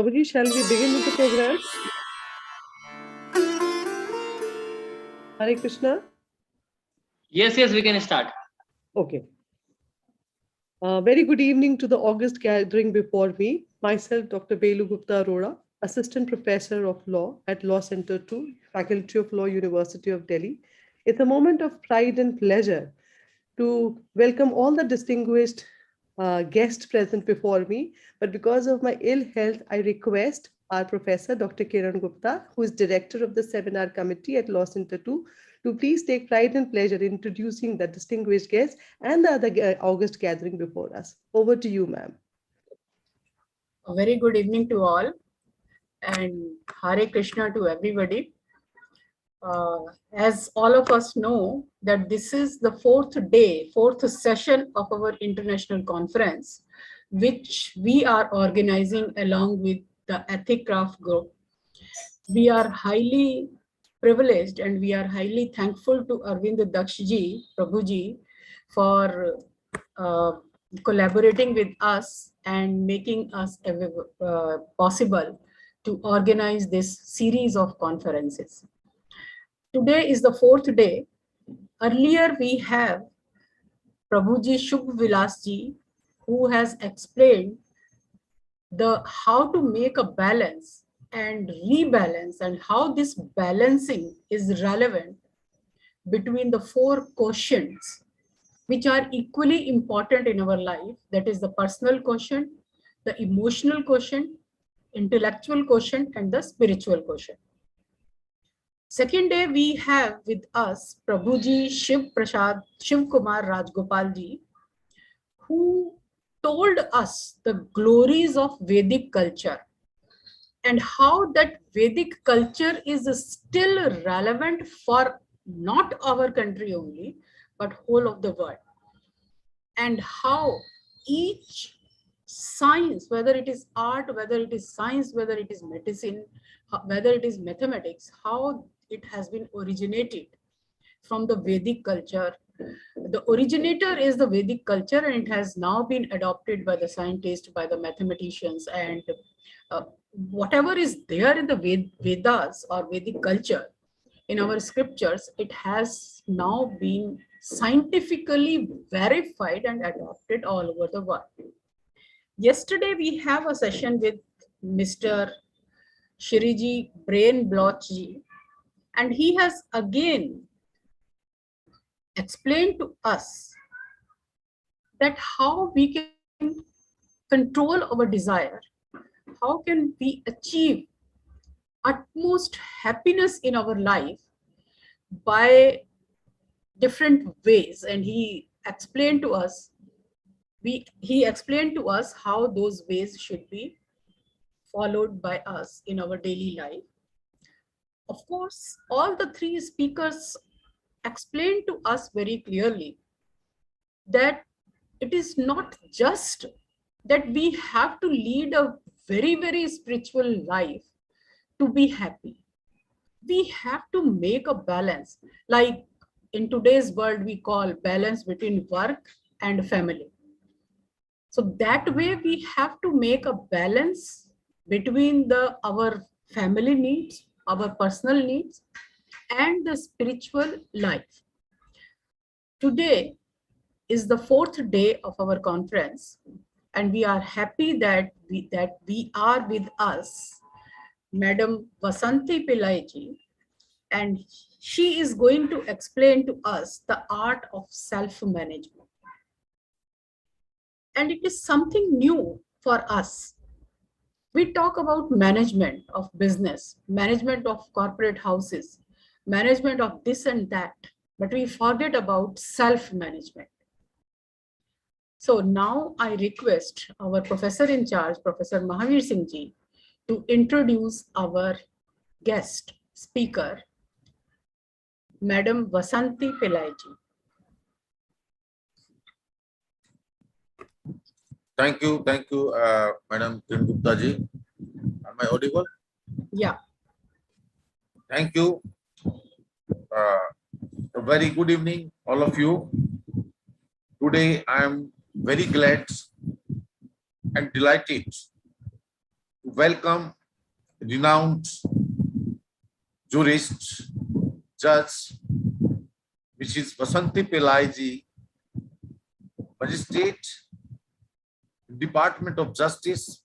Prabhuji, shall we begin with the program? Hare Krishna. Yes, we can start. Okay. Very good evening to the August gathering before me. Myself, Dr. Belu Gupta Arora, Assistant Professor of Law at Law Center 2, Faculty of Law, University of Delhi. It's a moment of pride and pleasure to welcome all the distinguished guests present before me. But because of my ill health, I request our professor, Dr. Kiran Gupta, who is director of the seminar committee at Law Center 2, to please take pride and pleasure in introducing the distinguished guests and the other August gathering before us. Over to you, ma'am. A very good evening to all, and Hare Krishna to everybody. As all of us know that this is the fourth session of our international conference, which we are organizing along with the Ethicraft group. We are highly privileged and we are highly thankful to Arvind Dakshji, Prabhuji, for collaborating with us and making us possible to organize this series of conferences. Today is the fourth day. Earlier we have Prabhuji Shubh Vilasji, who has explained how to make a balance and rebalance and how this balancing is relevant between the four quotients which are equally important in our life. That is the personal quotient, the emotional quotient, intellectual quotient, and the spiritual quotient. Second day, we have with us Prabhuji Shiv Kumar Rajgopalji, who told us the glories of Vedic culture and how that Vedic culture is still relevant for not our country only, but whole of the world. And how each science, whether it is art, whether it is science, whether it is medicine, whether it is mathematics, how it has been originated from the Vedic culture. The originator is the Vedic culture, and it has now been adopted by the scientists, by the mathematicians, and whatever is there in the Vedas or Vedic culture in our scriptures, it has now been scientifically verified and adopted all over the world. Yesterday, we have a session with Mr. Shiriji Brain Blochji, and he has again explained to us that how we can control our desire, how can we achieve utmost happiness in our life by different ways. And he explained to us how those ways should be followed by us in our daily life. Of course, all the three speakers explained to us very clearly that it is not just that we have to lead a very, very spiritual life to be happy. We have to make a balance. Like in today's world, we call balance between work and family. So that way we have to make a balance between our family needs, our personal needs, and the spiritual life. Today is the fourth day of our conference, and we are happy that we are with us Madam Vasanthie Pillai ji, and she is going to explain to us the art of self-management. And it is something new for us. We talk about management of business, management of corporate houses, management of this and that, but we forget about self-management. So now I request our professor in charge, Professor Mahavir Singh ji, to introduce our guest speaker, Madam Vasanthie Pillai ji. Thank you, Madam Kiran Gupta ji. Am I audible? Yeah. Thank you. A very good evening, all of you. Today, I am very glad and delighted welcome renowned jurist, judge, Mrs. Vasanthie Pillai ji, Magistrate, Department of Justice,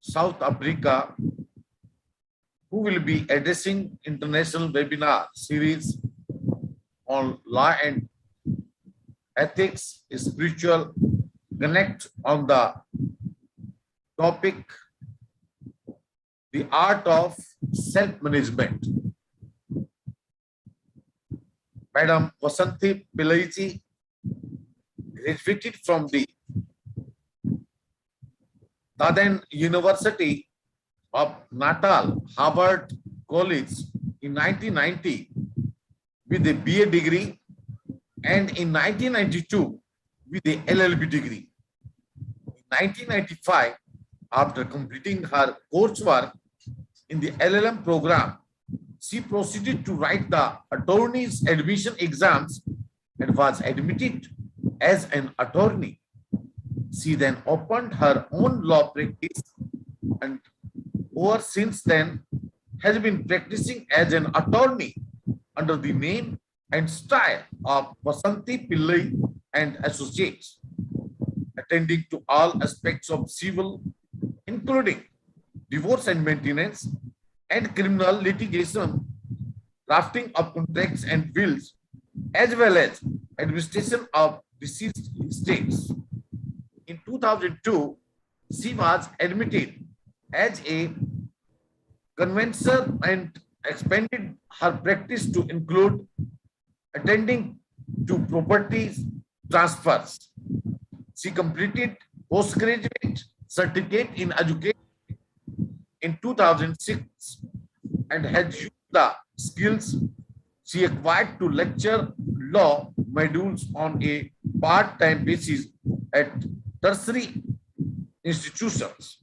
South Africa, who will be addressing international webinar series on law and ethics, spiritual connect on the topic, the art of self-management. Madam Vasanthie Pillai ji graduated from the Taden University of Natal, Harvard College in 1990 with a BA degree, and in 1992 with a LLB degree. In 1995, after completing her coursework in the LLM program, she proceeded to write the attorney's admission exams and was admitted as an attorney. She then opened her own law practice and over since then has been practicing as an attorney under the name and style of Vasanthie Pillai and Associates, attending to all aspects of civil, including divorce and maintenance and criminal litigation, drafting of contracts and wills, as well as administration of deceased estates. In 2002, she was admitted as a conveyancer and expanded her practice to include attending to property transfers. She completed postgraduate certificate in education in 2006 and has used the skills she acquired to lecture law modules on a part-time basis at tertiary institutions.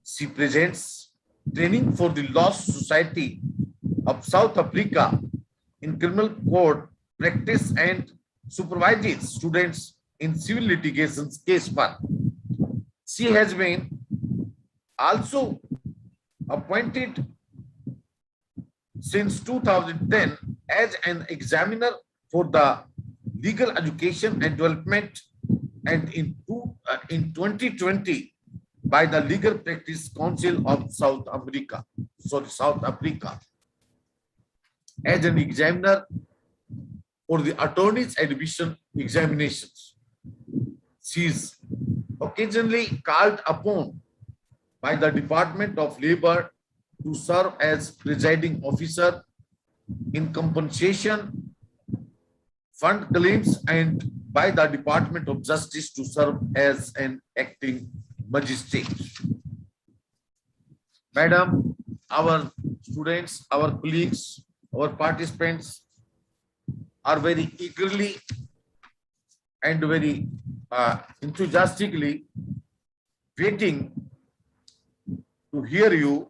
She presents training for the Law Society of South Africa in criminal court practice and supervises students in civil litigations case work. She has been also appointed since 2010 as an examiner for the legal education and development, and in 2020 by the Legal Practice Council of South Africa as an examiner for the attorney's admission examinations. She is occasionally called upon by the Department of Labor to serve as presiding officer in compensation fund claims and by the Department of Justice to serve as an acting magistrate. Madam, our students, our colleagues, our participants are very eagerly and very enthusiastically waiting to hear you.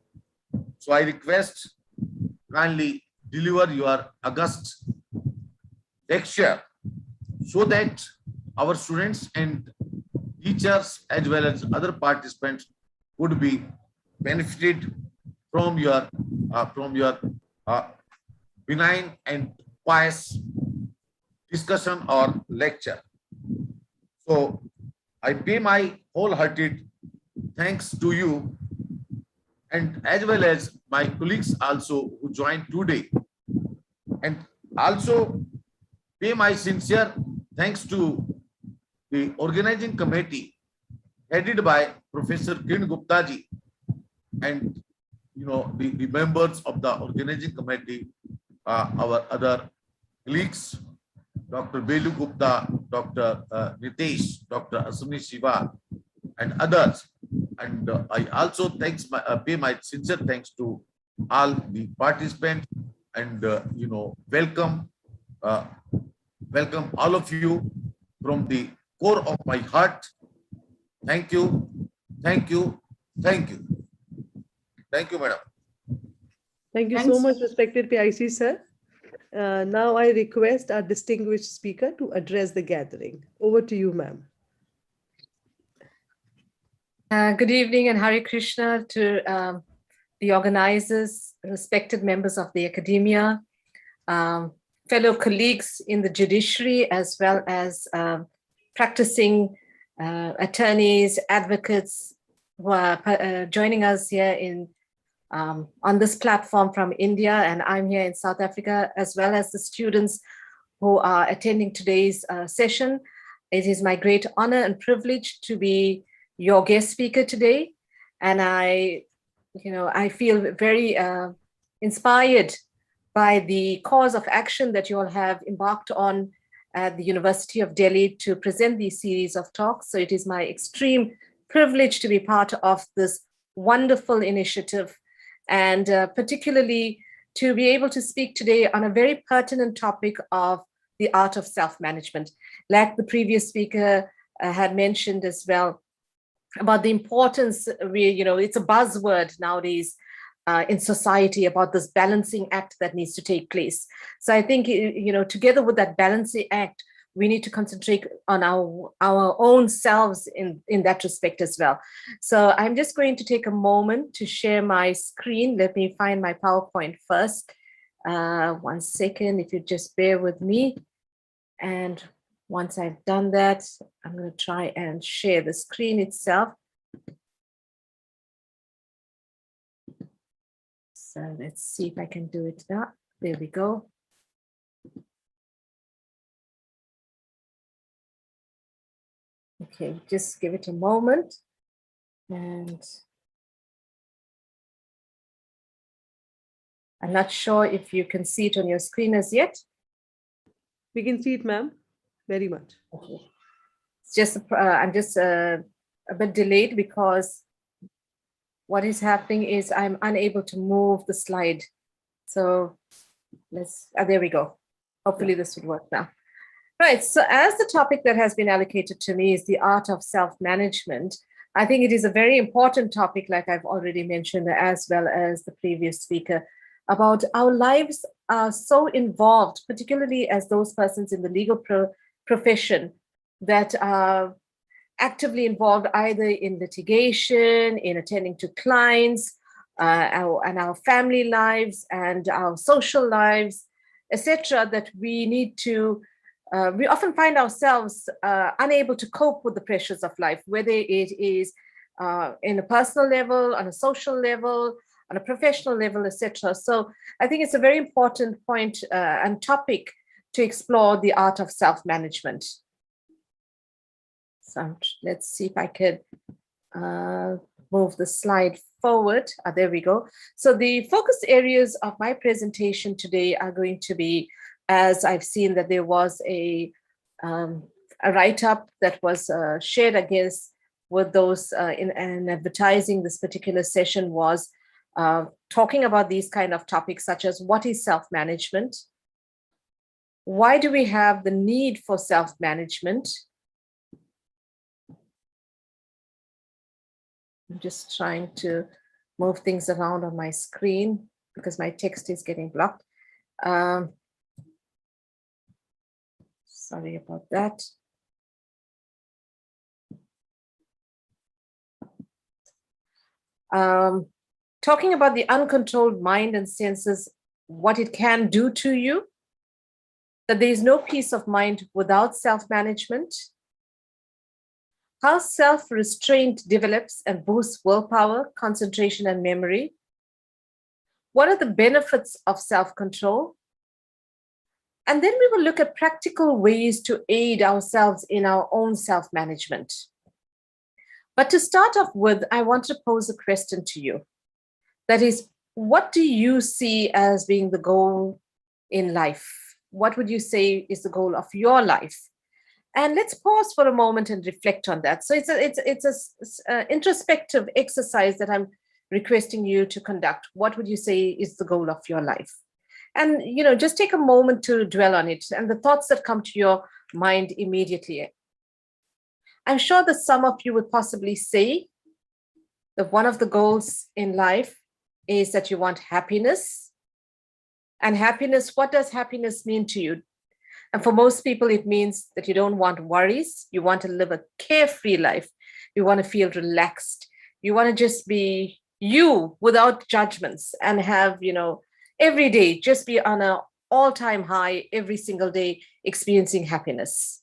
So I request kindly deliver your august lecture so that our students and teachers as well as other participants would be benefited from your benign and pious discussion or lecture. So I pay my wholehearted thanks to you and as well as my colleagues also who joined today, and also pay my sincere thanks to the organizing committee headed by Professor ɪḻᴛᴇʀ Gupta ji and the members of the organizing committee, our other colleagues, Dr. Belu Gupta, Dr. Nitesh, Dr. Asmi Shiva, and others. And I also pay my sincere thanks to all the participants and welcome all of you from the core of my heart. Thank you, thank you, thank you. Thank you, madam. Thank you so Thanks. much, respected PIC sir. Now I request our distinguished speaker to address the gathering. Over to you, ma'am. Good evening and Hare Krishna to the organizers, respected members of the academia, fellow colleagues in the judiciary, as well as practicing attorneys, advocates who are joining us here on this platform from India, and I'm here in South Africa, as well as the students who are attending today's session. It is my great honor and privilege to be your guest speaker today. And I feel very inspired by the cause of action that you all have embarked on at the University of Delhi to present these series of talks. So it is my extreme privilege to be part of this wonderful initiative, and particularly to be able to speak today on a very pertinent topic of the art of self-management. Like the previous speaker had mentioned as well, about the importance, it's a buzzword nowadays in society about this balancing act that needs to take place. So I think, together with that balancing act, we need to concentrate on our own selves in that respect as well. So I'm just going to take a moment to share my screen. Let me find my PowerPoint first. 1 second, if you just bear with me. And once I've done that, I'm going to try and share the screen itself. So let's see if I can do it now. There we go. Okay, just give it a moment. And I'm not sure if you can see it on your screen as yet. We can see it, ma'am, very much. Okay. It's just I'm just a bit delayed because what is happening is I'm unable to move the slide. So there we go. Hopefully this would work now. Right, so as the topic that has been allocated to me is the art of self-management, I think it is a very important topic, like I've already mentioned, as well as the previous speaker, about our lives are so involved, particularly as those persons in the legal profession that are actively involved either in litigation, in attending to clients, and our family lives and our social lives, etc., that we need to we often find ourselves unable to cope with the pressures of life, whether it is in a personal level, on a social level, on a professional level, etc. So I think it's a very important point and topic to explore the art of self-management. So let's see if I could move the slide forward. There we go. So the focus areas of my presentation today are going to be, as I've seen that there was a write-up that was shared against with those in advertising this particular session, was talking about these kind of topics such as what is self-management? Why do we have the need for self-management? I'm just trying to move things around on my screen because my text is getting blocked. Sorry about that. Talking about the uncontrolled mind and senses, what it can do to you, that there is no peace of mind without self-management, how self-restraint develops and boosts willpower, concentration, and memory. What are the benefits of self-control? And then we will look at practical ways to aid ourselves in our own self-management. But to start off with, I want to pose a question to you. That is, what do you see as being the goal in life? What would you say is the goal of your life? And let's pause for a moment and reflect on that. So it's an introspective exercise that I'm requesting you to conduct. What would you say is the goal of your life? And just take a moment to dwell on it and the thoughts that come to your mind immediately. I'm sure that some of you would possibly say that one of the goals in life is that you want happiness. And happiness, what does happiness mean to you? And for most people, it means that you don't want worries. You want to live a carefree life. You want to feel relaxed. You want to just be you without judgments and have, every day just be on an all-time high every single day, experiencing happiness.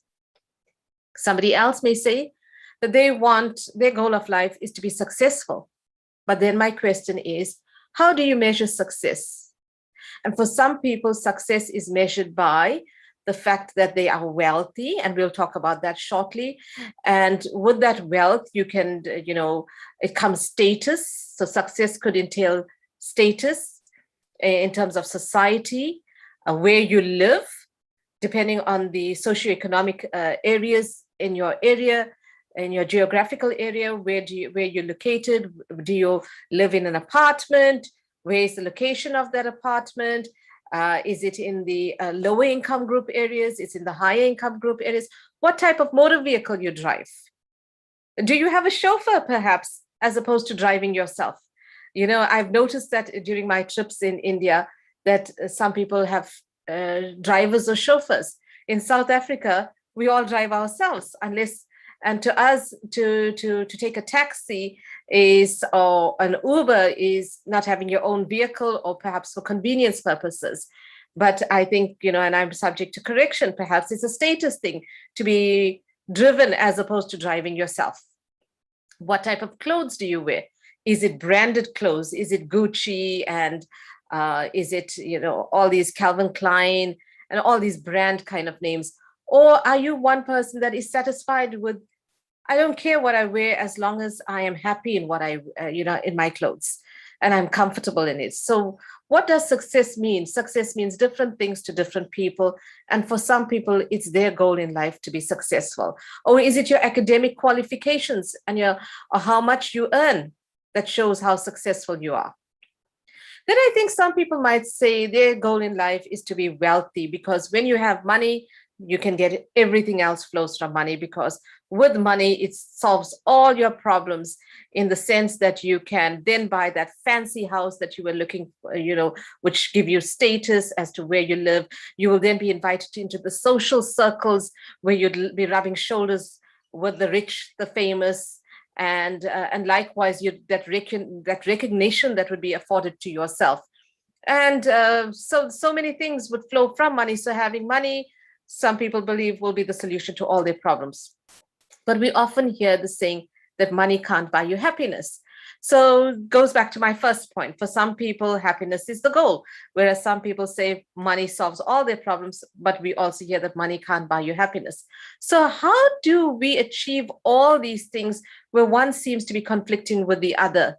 Somebody else may say that their goal of life is to be successful. But then my question is, how do you measure success? And for some people, success is measured by the fact that they are wealthy, and we'll talk about that shortly. And with that wealth, you can, it comes status. So success could entail status in terms of society, where you live, depending on the socioeconomic areas in your area, in your geographical area, where you're located. Do you live in an apartment? Where is the location of that apartment? Is it in the lower income group areas? It's in the higher income group areas. What type of motor vehicle you drive? Do you have a chauffeur perhaps, as opposed to driving yourself? I've noticed that during my trips in India, that some people have drivers or chauffeurs. In South Africa, we all drive ourselves, and to us, to take a taxi or an Uber is not having your own vehicle, or perhaps for convenience purposes. But I think, and I'm subject to correction, perhaps it's a status thing to be driven as opposed to driving yourself. What type of clothes do you wear? Is it branded clothes? Is it Gucci? And is it, all these Calvin Klein and all these brand kind of names? Or are you one person that is satisfied with, I don't care what I wear as long as I am happy in what in my clothes and I'm comfortable in it. So what does success mean? Success means different things to different people. And for some people, it's their goal in life to be successful. Or is it your academic qualifications and or how much you earn that shows how successful you are? Then I think some people might say their goal in life is to be wealthy, because when you have money, you can get everything else flows from money, because with money, it solves all your problems, in the sense that you can then buy that fancy house that you were looking for, which give you status as to where you live. You will then be invited into the social circles where you'll be rubbing shoulders with the rich, the famous, and likewise that recognition that would be afforded to yourself. And so many things would flow from money. So having money, some people believe, will be the solution to all their problems. But we often hear the saying that money can't buy you happiness. So it goes back to my first point. For some people, happiness is the goal, whereas some people say money solves all their problems, but we also hear that money can't buy you happiness. So how do we achieve all these things where one seems to be conflicting with the other?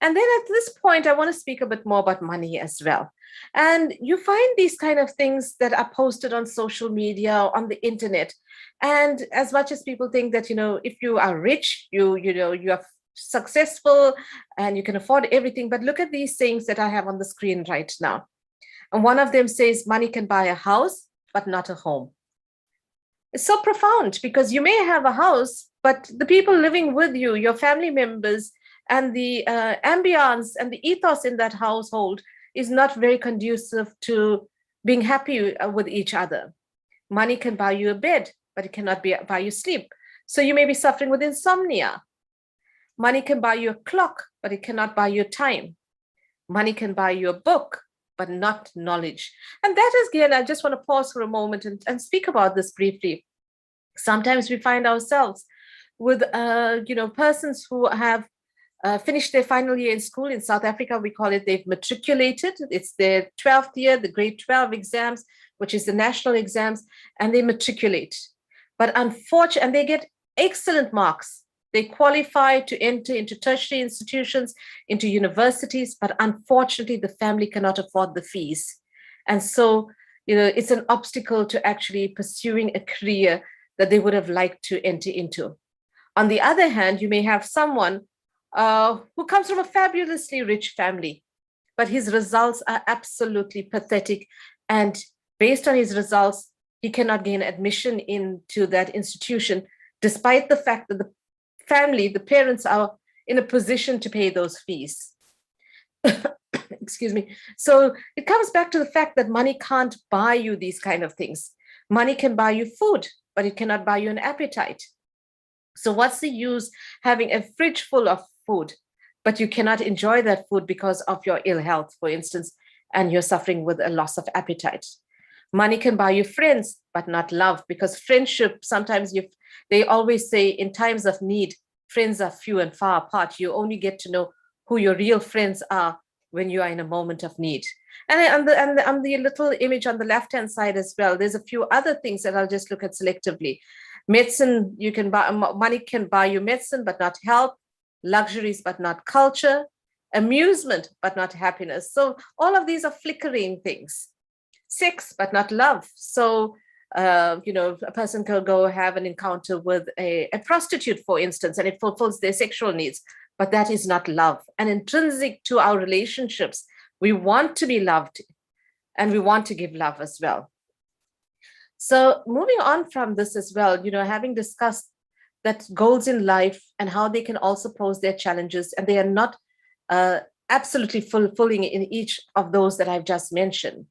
And then at this point, I want to speak a bit more about money as well. And you find these kind of things that are posted on social media or on the internet. And as much as people think that, if you are rich, you are successful and you can afford everything. But look at these things that I have on the screen right now. And one of them says money can buy a house, but not a home. It's so profound, because you may have a house, but the people living with you, your family members, and the ambience and the ethos in that household is not very conducive to being happy with each other. Money can buy you a bed, but it cannot buy you sleep. So you may be suffering with insomnia. Money can buy you a clock, but it cannot buy you time. Money can buy you a book, but not knowledge. And that is, again, I just want to pause for a moment and speak about this briefly. Sometimes we find ourselves with, persons who have finished their final year in school. In South Africa, we call it they've matriculated. It's their 12th year, the grade 12 exams, which is the national exams, and they matriculate. But unfortunately, and they get excellent marks. They qualify to enter into tertiary institutions, into universities, but unfortunately, the family cannot afford the fees. And so, it's an obstacle to actually pursuing a career that they would have liked to enter into. On the other hand, you may have someone who comes from a fabulously rich family, but his results are absolutely pathetic. And based on his results, he cannot gain admission into that institution, despite the fact that the family, the parents, are in a position to pay those fees. Excuse me. So it comes back to the fact that money can't buy you these kind of things. Money can buy you food, but it cannot buy you an appetite. So what's the use having a fridge full of food, but you cannot enjoy that food because of your ill health, for instance, and you're suffering with a loss of appetite? Money can buy you friends, but not love, because friendship, sometimes they always say in times of need, friends are few and far apart. You only get to know who your real friends are when you are in a moment of need. And on the little image on the left-hand side as well, there's a few other things that I'll just look at selectively. Medicine, you can buy, money can buy you medicine, but not health, luxuries, but not culture, amusement, but not happiness. So all of these are flickering things. Sex, but not love. So, a person can go have an encounter with a prostitute, for instance, and it fulfills their sexual needs, but that is not love. And intrinsic to our relationships, we want to be loved and we want to give love as well. So moving on from this as well, having discussed that goals in life and how they can also pose their challenges, and they are not absolutely fulfilling in each of those that I've just mentioned.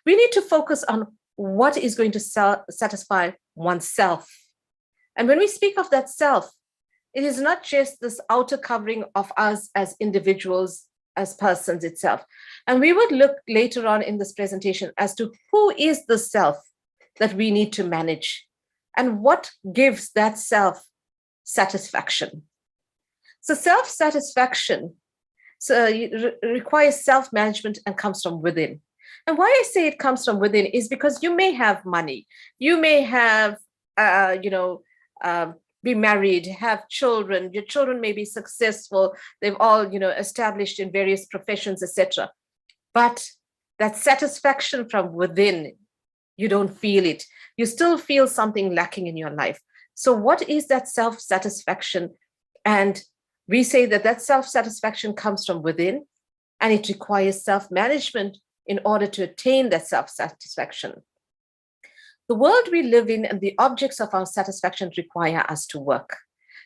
We need to focus on what is going to satisfy oneself. And when we speak of that self, it is not just this outer covering of us as individuals, as persons itself. And we would look later on in this presentation as to who is the self that we need to manage and what gives that self satisfaction. So self-satisfaction requires self-management and comes from within. And why I say it comes from within is because you may have money, you may have, be married, have children, your children may be successful, they've all, established in various professions, etc. But that satisfaction from within, you don't feel it. You still feel something lacking in your life. So what is that self-satisfaction? And we say that self-satisfaction comes from within, and it requires self-management in order to attain that self-satisfaction. The world we live in and the objects of our satisfaction require us to work,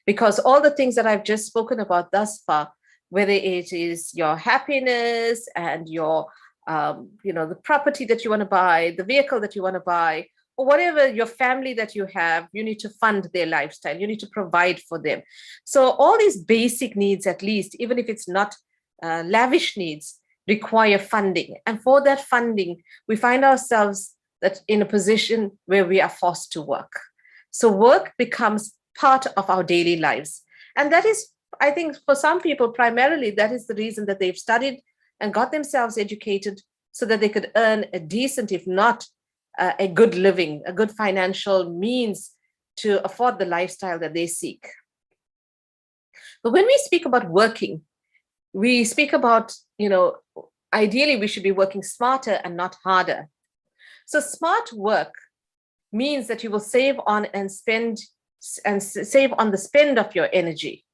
because all the things that I've just spoken about thus far, whether it is your happiness and your, the property that you want to buy, the vehicle that you want to buy, or whatever your family that you have, you need to fund their lifestyle, you need to provide for them. So all these basic needs, at least, even if it's not lavish needs, require funding. And for that funding, we find ourselves that in a position where we are forced to work. So work becomes part of our daily lives. And that is, I think, for some people, primarily, that is the reason that they've studied and got themselves educated so that they could earn a decent, if not a good living, a good financial means to afford the lifestyle that they seek. But when we speak about working, we speak about, ideally we should be working smarter and not harder. So smart work means that you will save on and save on the spend of your energy.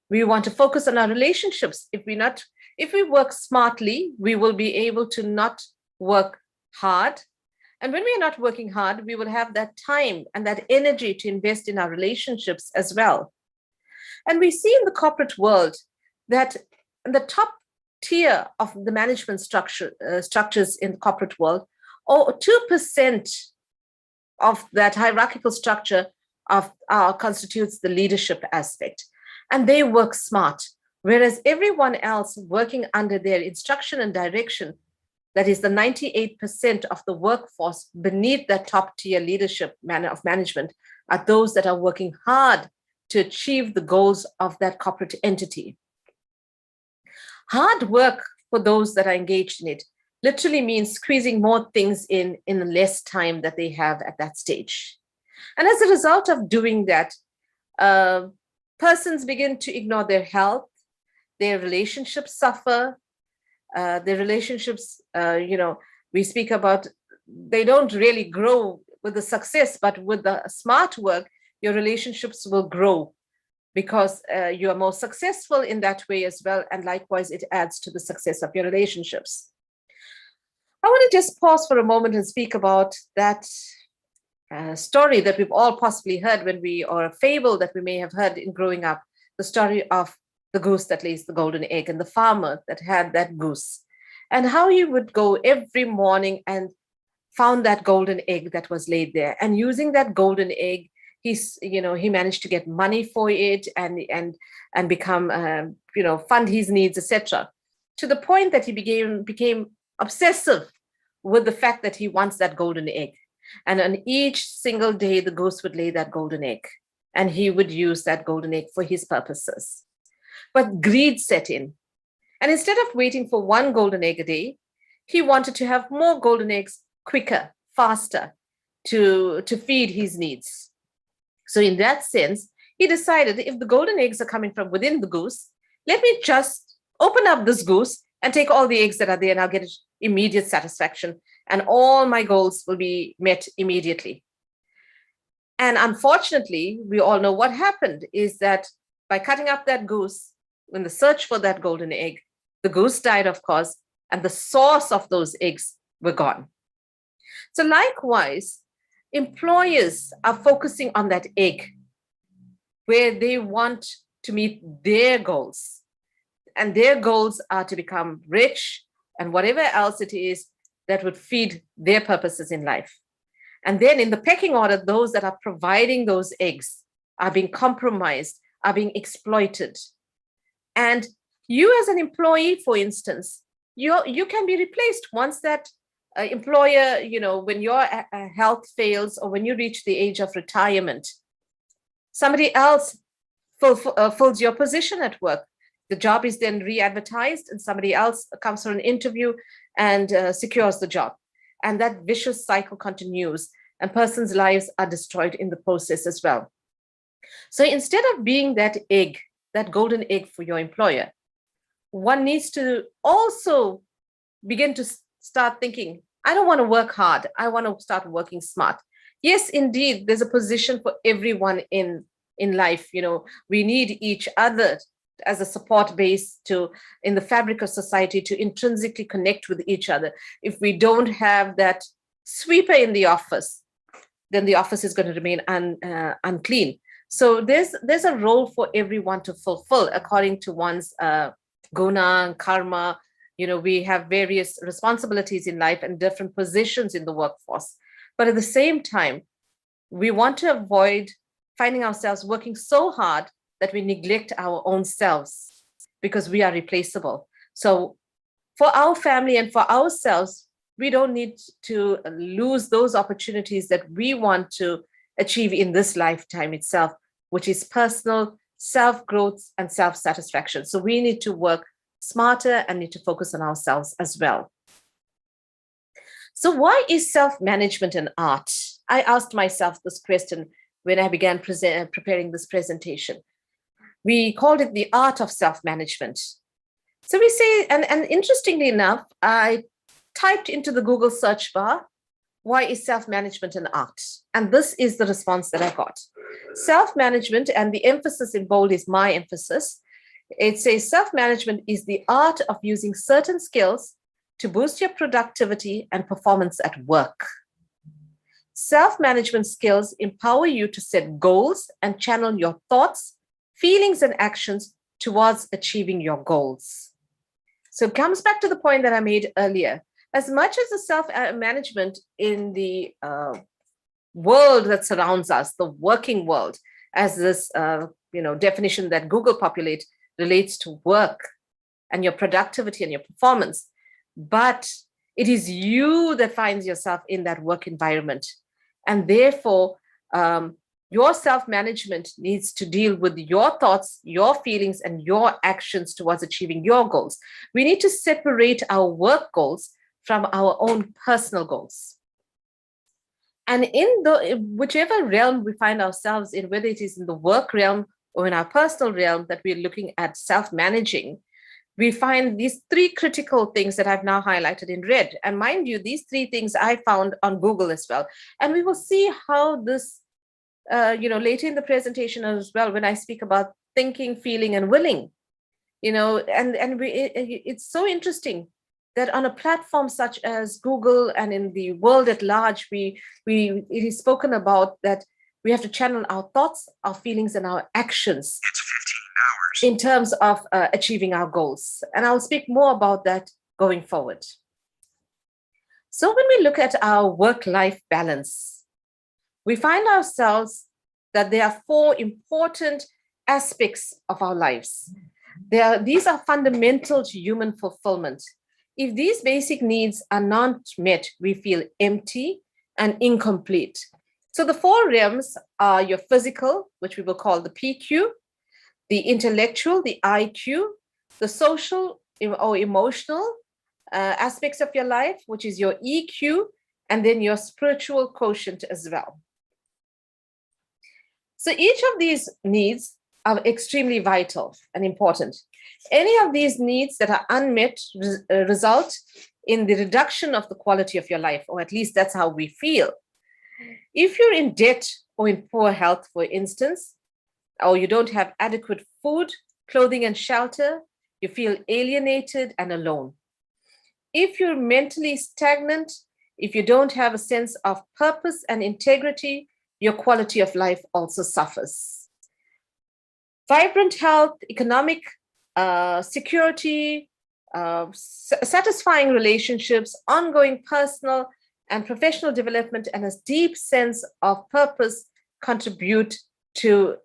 We want to focus on our relationships. If we work smartly, we will be able to not work hard. And when we are not working hard, we will have that time and that energy to invest in our relationships as well. And we see in the corporate world that in the top tier of the management structures in the corporate world, or 2% of that hierarchical structure constitutes the leadership aspect. And they work smart, whereas everyone else working under their instruction and direction, that is the 98% of the workforce beneath that top tier leadership of management, are those that are working hard to achieve the goals of that corporate entity. Hard work for those that are engaged in it literally means squeezing more things in the less time that they have at that stage. And as a result of doing that, persons begin to ignore their health, their relationships suffer, their relationships, we speak about, they don't really grow with the success, but with the smart work, your relationships will grow because you are more successful in that way as well. And likewise, it adds to the success of your relationships. I want to just pause for a moment and speak about that story that we've all possibly heard or a fable that we may have heard in growing up, the story of the goose that lays the golden egg and the farmer that had that goose, and how he would go every morning and found that golden egg that was laid there. And using that golden egg, he managed to get money for it and become, fund his needs, etc. To the point that he became obsessive with the fact that he wants that golden egg. And on each single day, the goose would lay that golden egg, and he would use that golden egg for his purposes. But greed set in. And instead of waiting for one golden egg a day, he wanted to have more golden eggs quicker, faster, to feed his needs. So in that sense, he decided, if the golden eggs are coming from within the goose, let me just open up this goose and take all the eggs that are there, and I'll get immediate satisfaction, and all my goals will be met immediately. And unfortunately, we all know what happened is that by cutting up that goose, in the search for that golden egg, the goose died, of course, and the source of those eggs were gone. So likewise, employers are focusing on that egg where they want to meet their goals. And their goals are to become rich and whatever else it is that would feed their purposes in life. And then in the pecking order, those that are providing those eggs are being compromised, are being exploited. And you as an employee, for instance, you can be replaced once that employer, when your health fails or when you reach the age of retirement, somebody else fills your position at work. The job is then re-advertised and somebody else comes for an interview and secures the job. And that vicious cycle continues, and persons' lives are destroyed in the process as well. So instead of being that egg, that golden egg for your employer, one needs to also begin to start thinking, I don't want to work hard. I want to start working smart. Yes, indeed, there's a position for everyone in life. We need each other as a support base in the fabric of society to intrinsically connect with each other. If we don't have that sweeper in the office, then the office is going to remain unclean. So there's a role for everyone to fulfill according to one's guna and karma. We have various responsibilities in life and different positions in the workforce. But at the same time, we want to avoid finding ourselves working so hard that we neglect our own selves because we are replaceable. So for our family and for ourselves, we don't need to lose those opportunities that we want to achieve in this lifetime itself, which is personal self-growth and self-satisfaction. So we need to work smarter and need to focus on ourselves as well. So why is self-management an art? I asked myself this question when I began preparing this presentation. We called it the art of self-management. So we say, and interestingly enough, I typed into the Google search bar, why is self-management an art? And this is the response that I got. Self-management, and the emphasis in bold is my emphasis. It says self-management is the art of using certain skills to boost your productivity and performance at work. Self-management skills empower you to set goals and channel your thoughts, feelings, and actions towards achieving your goals. So it comes back to the point that I made earlier. As much as the self-management in the world that surrounds us, the working world, as this definition that Google populate relates to work and your productivity and your performance, but it is you that finds yourself in that work environment. And therefore, your self-management needs to deal with your thoughts, your feelings, and your actions towards achieving your goals. We need to separate our work goals from our own personal goals. And in whichever realm we find ourselves in, whether it is in the work realm or in our personal realm that we're looking at self-managing, we find these three critical things that I've now highlighted in red. And mind you, these three things I found on Google as well. And we will see how this, later in the presentation as well, when I speak about thinking, feeling, and willing, it's so interesting that on a platform such as Google and in the world at large, it is spoken about that we have to channel our thoughts, our feelings, and our actions in terms of achieving our goals. And I'll speak more about that going forward. So when we look at our work-life balance, we find ourselves that there are four important aspects of our lives. These are fundamental to human fulfillment. If these basic needs are not met, we feel empty and incomplete. So the four realms are your physical, which we will call the PQ, the intellectual, the IQ, the social or emotional aspects of your life, which is your EQ, and then your spiritual quotient as well. So each of these needs are extremely vital and important. Any of these needs that are unmet result in the reduction of the quality of your life, or at least that's how we feel. If you're in debt or in poor health, for instance, or you don't have adequate food, clothing, and shelter, you feel alienated and alone. If you're mentally stagnant, if you don't have a sense of purpose and integrity, your quality of life also suffers. Vibrant health, economic security, satisfying relationships, ongoing personal and professional development, and a deep sense of purpose contribute to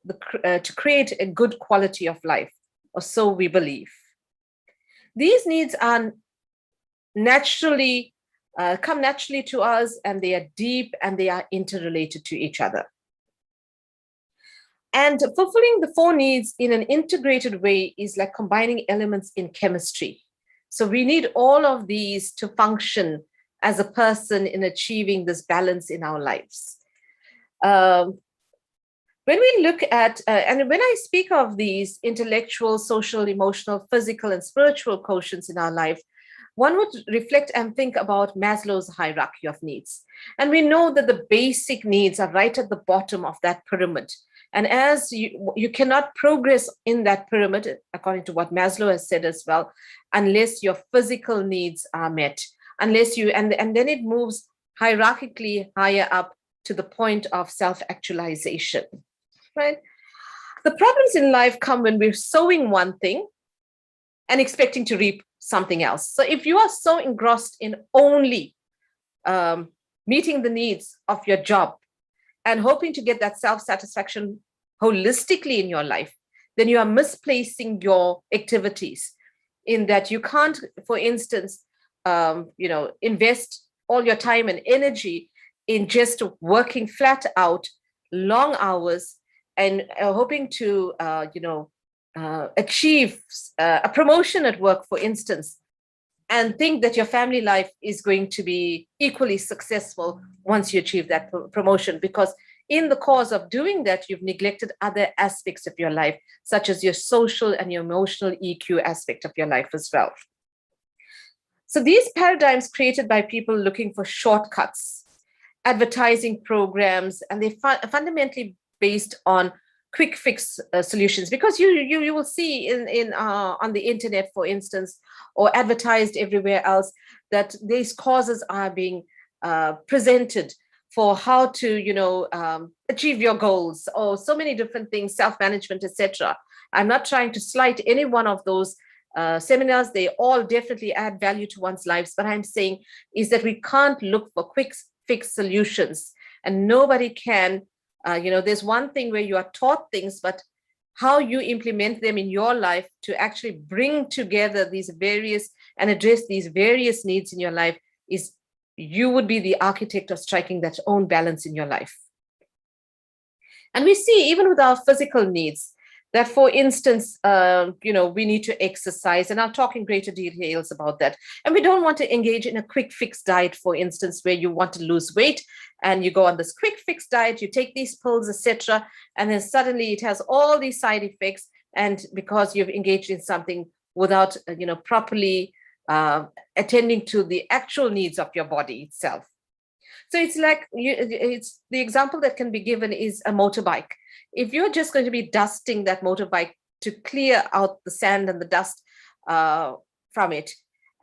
create a good quality of life, or so we believe. These needs are naturally come naturally to us, and they are deep and they are interrelated to each other. And fulfilling the four needs in an integrated way is like combining elements in chemistry. So we need all of these to function as a person in achieving this balance in our lives. When we look at, and when I speak of these intellectual, social, emotional, physical, and spiritual quotients in our life, one would reflect and think about Maslow's hierarchy of needs. And we know that the basic needs are right at the bottom of that pyramid. And as you cannot progress in that pyramid, according to what Maslow has said as well, unless your physical needs are met, unless you, and then it moves hierarchically higher up to the point of self-actualization, right? The problems in life come when we're sowing one thing and expecting to reap something else. So if you are so engrossed in only meeting the needs of your job and hoping to get that self-satisfaction holistically in your life, then you are misplacing your activities, in that you can't, for instance, invest all your time and energy in just working flat out long hours and hoping to achieve a promotion at work, for instance, and think that your family life is going to be equally successful once you achieve that promotion, because in the course of doing that, you've neglected other aspects of your life, such as your social and your emotional EQ aspect of your life as well. So these paradigms created by people looking for shortcuts, advertising programs, and they're fundamentally based on quick fix solutions, because you will see on the internet, for instance, or advertised everywhere else, that these causes are being presented for how to achieve your goals, or so many different things, self-management, etc. I'm not trying to slight any one of those seminars. They all definitely add value to one's lives, but I'm saying is that we can't look for quick fix solutions, and nobody can. There's one thing where you are taught things, but how you implement them in your life to actually bring together these various and address these various needs in your life is you would be the architect of striking that own balance in your life. And we see even with our physical needs that, for instance, we need to exercise, and I'll talk in greater details about that. And we don't want to engage in a quick fix diet, for instance, where you want to lose weight and you go on this quick fix diet, you take these pills, etc., and then suddenly it has all these side effects, and because you've engaged in something without, properly attending to the actual needs of your body itself. So it's like, it's the example that can be given is a motorbike. If you're just going to be dusting that motorbike to clear out the sand and the dust from it,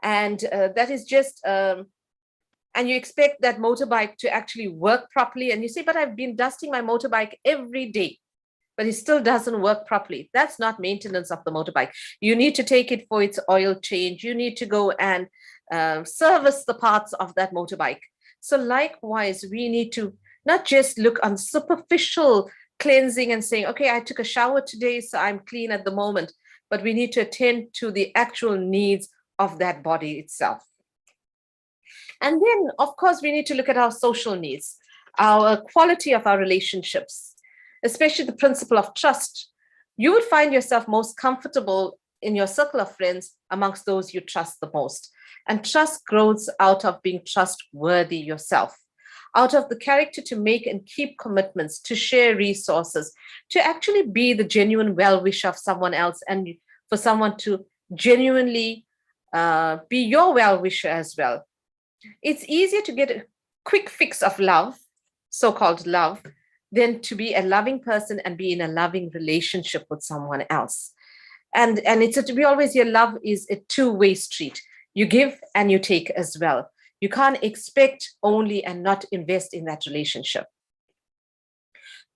and that is just, and you expect that motorbike to actually work properly, and you say, but I've been dusting my motorbike every day, but it still doesn't work properly. That's not maintenance of the motorbike. You need to take it for its oil change. You need to go and service the parts of that motorbike. So likewise, we need to not just look on superficial cleansing and saying, okay, I took a shower today, so I'm clean at the moment. But we need to attend to the actual needs of that body itself. And then, of course, we need to look at our social needs, our quality of our relationships, especially the principle of trust. You would find yourself most comfortable in your circle of friends amongst those you trust the most. And trust grows out of being trustworthy yourself, out of the character to make and keep commitments, to share resources, to actually be the genuine well-wisher of someone else, and for someone to genuinely be your well-wisher as well. It's easier to get a quick fix of love, so-called love, than to be a loving person and be in a loving relationship with someone else. And it's to be always, your love is a two-way street. You give and you take as well. You can't expect only and not invest in that relationship.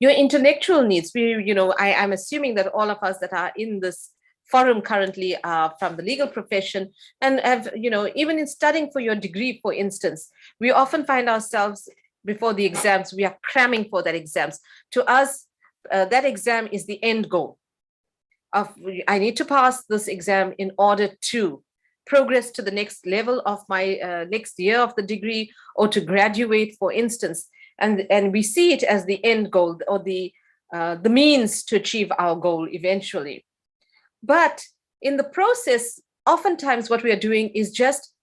Your intellectual needs, I'm assuming that all of us that are in this forum currently are from the legal profession, and have, even in studying for your degree, for instance, we often find ourselves before the exams, we are cramming for that exams. To us, that exam is the end goal of, I need to pass this exam in order to progress to the next level of my next year of the degree, or to graduate, for instance. And we see it as the end goal, or the means to achieve our goal eventually. But in the process, oftentimes what we are doing is just,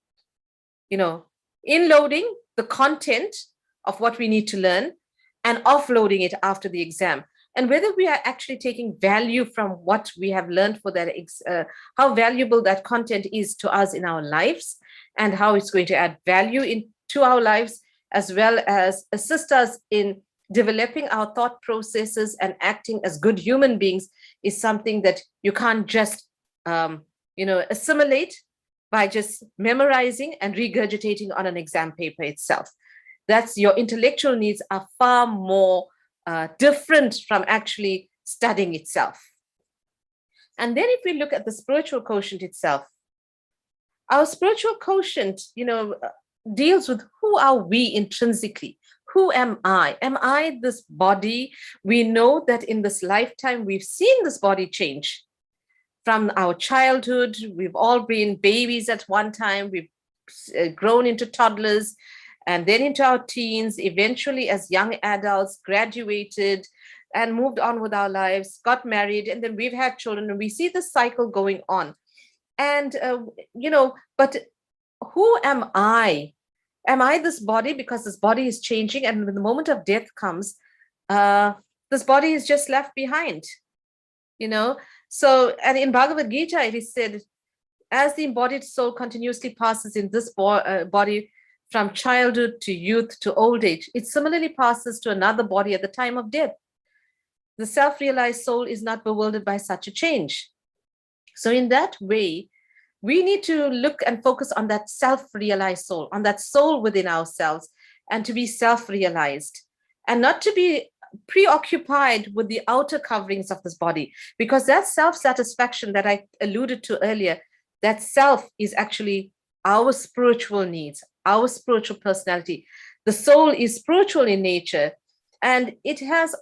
inloading the content of what we need to learn and offloading it after the exam. And whether we are actually taking value from what we have learned for that, how valuable that content is to us in our lives, and how it's going to add value into our lives, as well as assist us in developing our thought processes and acting as good human beings, is something that you can't just, assimilate by just memorizing and regurgitating on an exam paper itself. That's, your intellectual needs are far more different from actually studying itself. And then if we look at the spiritual quotient itself, our spiritual quotient, deals with who are we intrinsically. Who am I? Am I this body? We know that in this lifetime, we've seen this body change. From our childhood, we've all been babies at one time, we've grown into toddlers, and then into our teens, eventually as young adults, graduated and moved on with our lives, got married, and then we've had children, and we see this cycle going on. And, but who am I? Am I this body? Because this body is changing, and when the moment of death comes, this body is just left behind, So, and in Bhagavad Gita, it is said, as the embodied soul continuously passes in this body from childhood to youth to old age, it similarly passes to another body at the time of death. The self-realized soul is not bewildered by such a change. So in that way, we need to look and focus on that self-realized soul, on that soul within ourselves, and to be self-realized, and not to be preoccupied with the outer coverings of this body, because that self-satisfaction that I alluded to earlier, that self is actually our spiritual needs, our spiritual personality. The soul is spiritual in nature, and it has,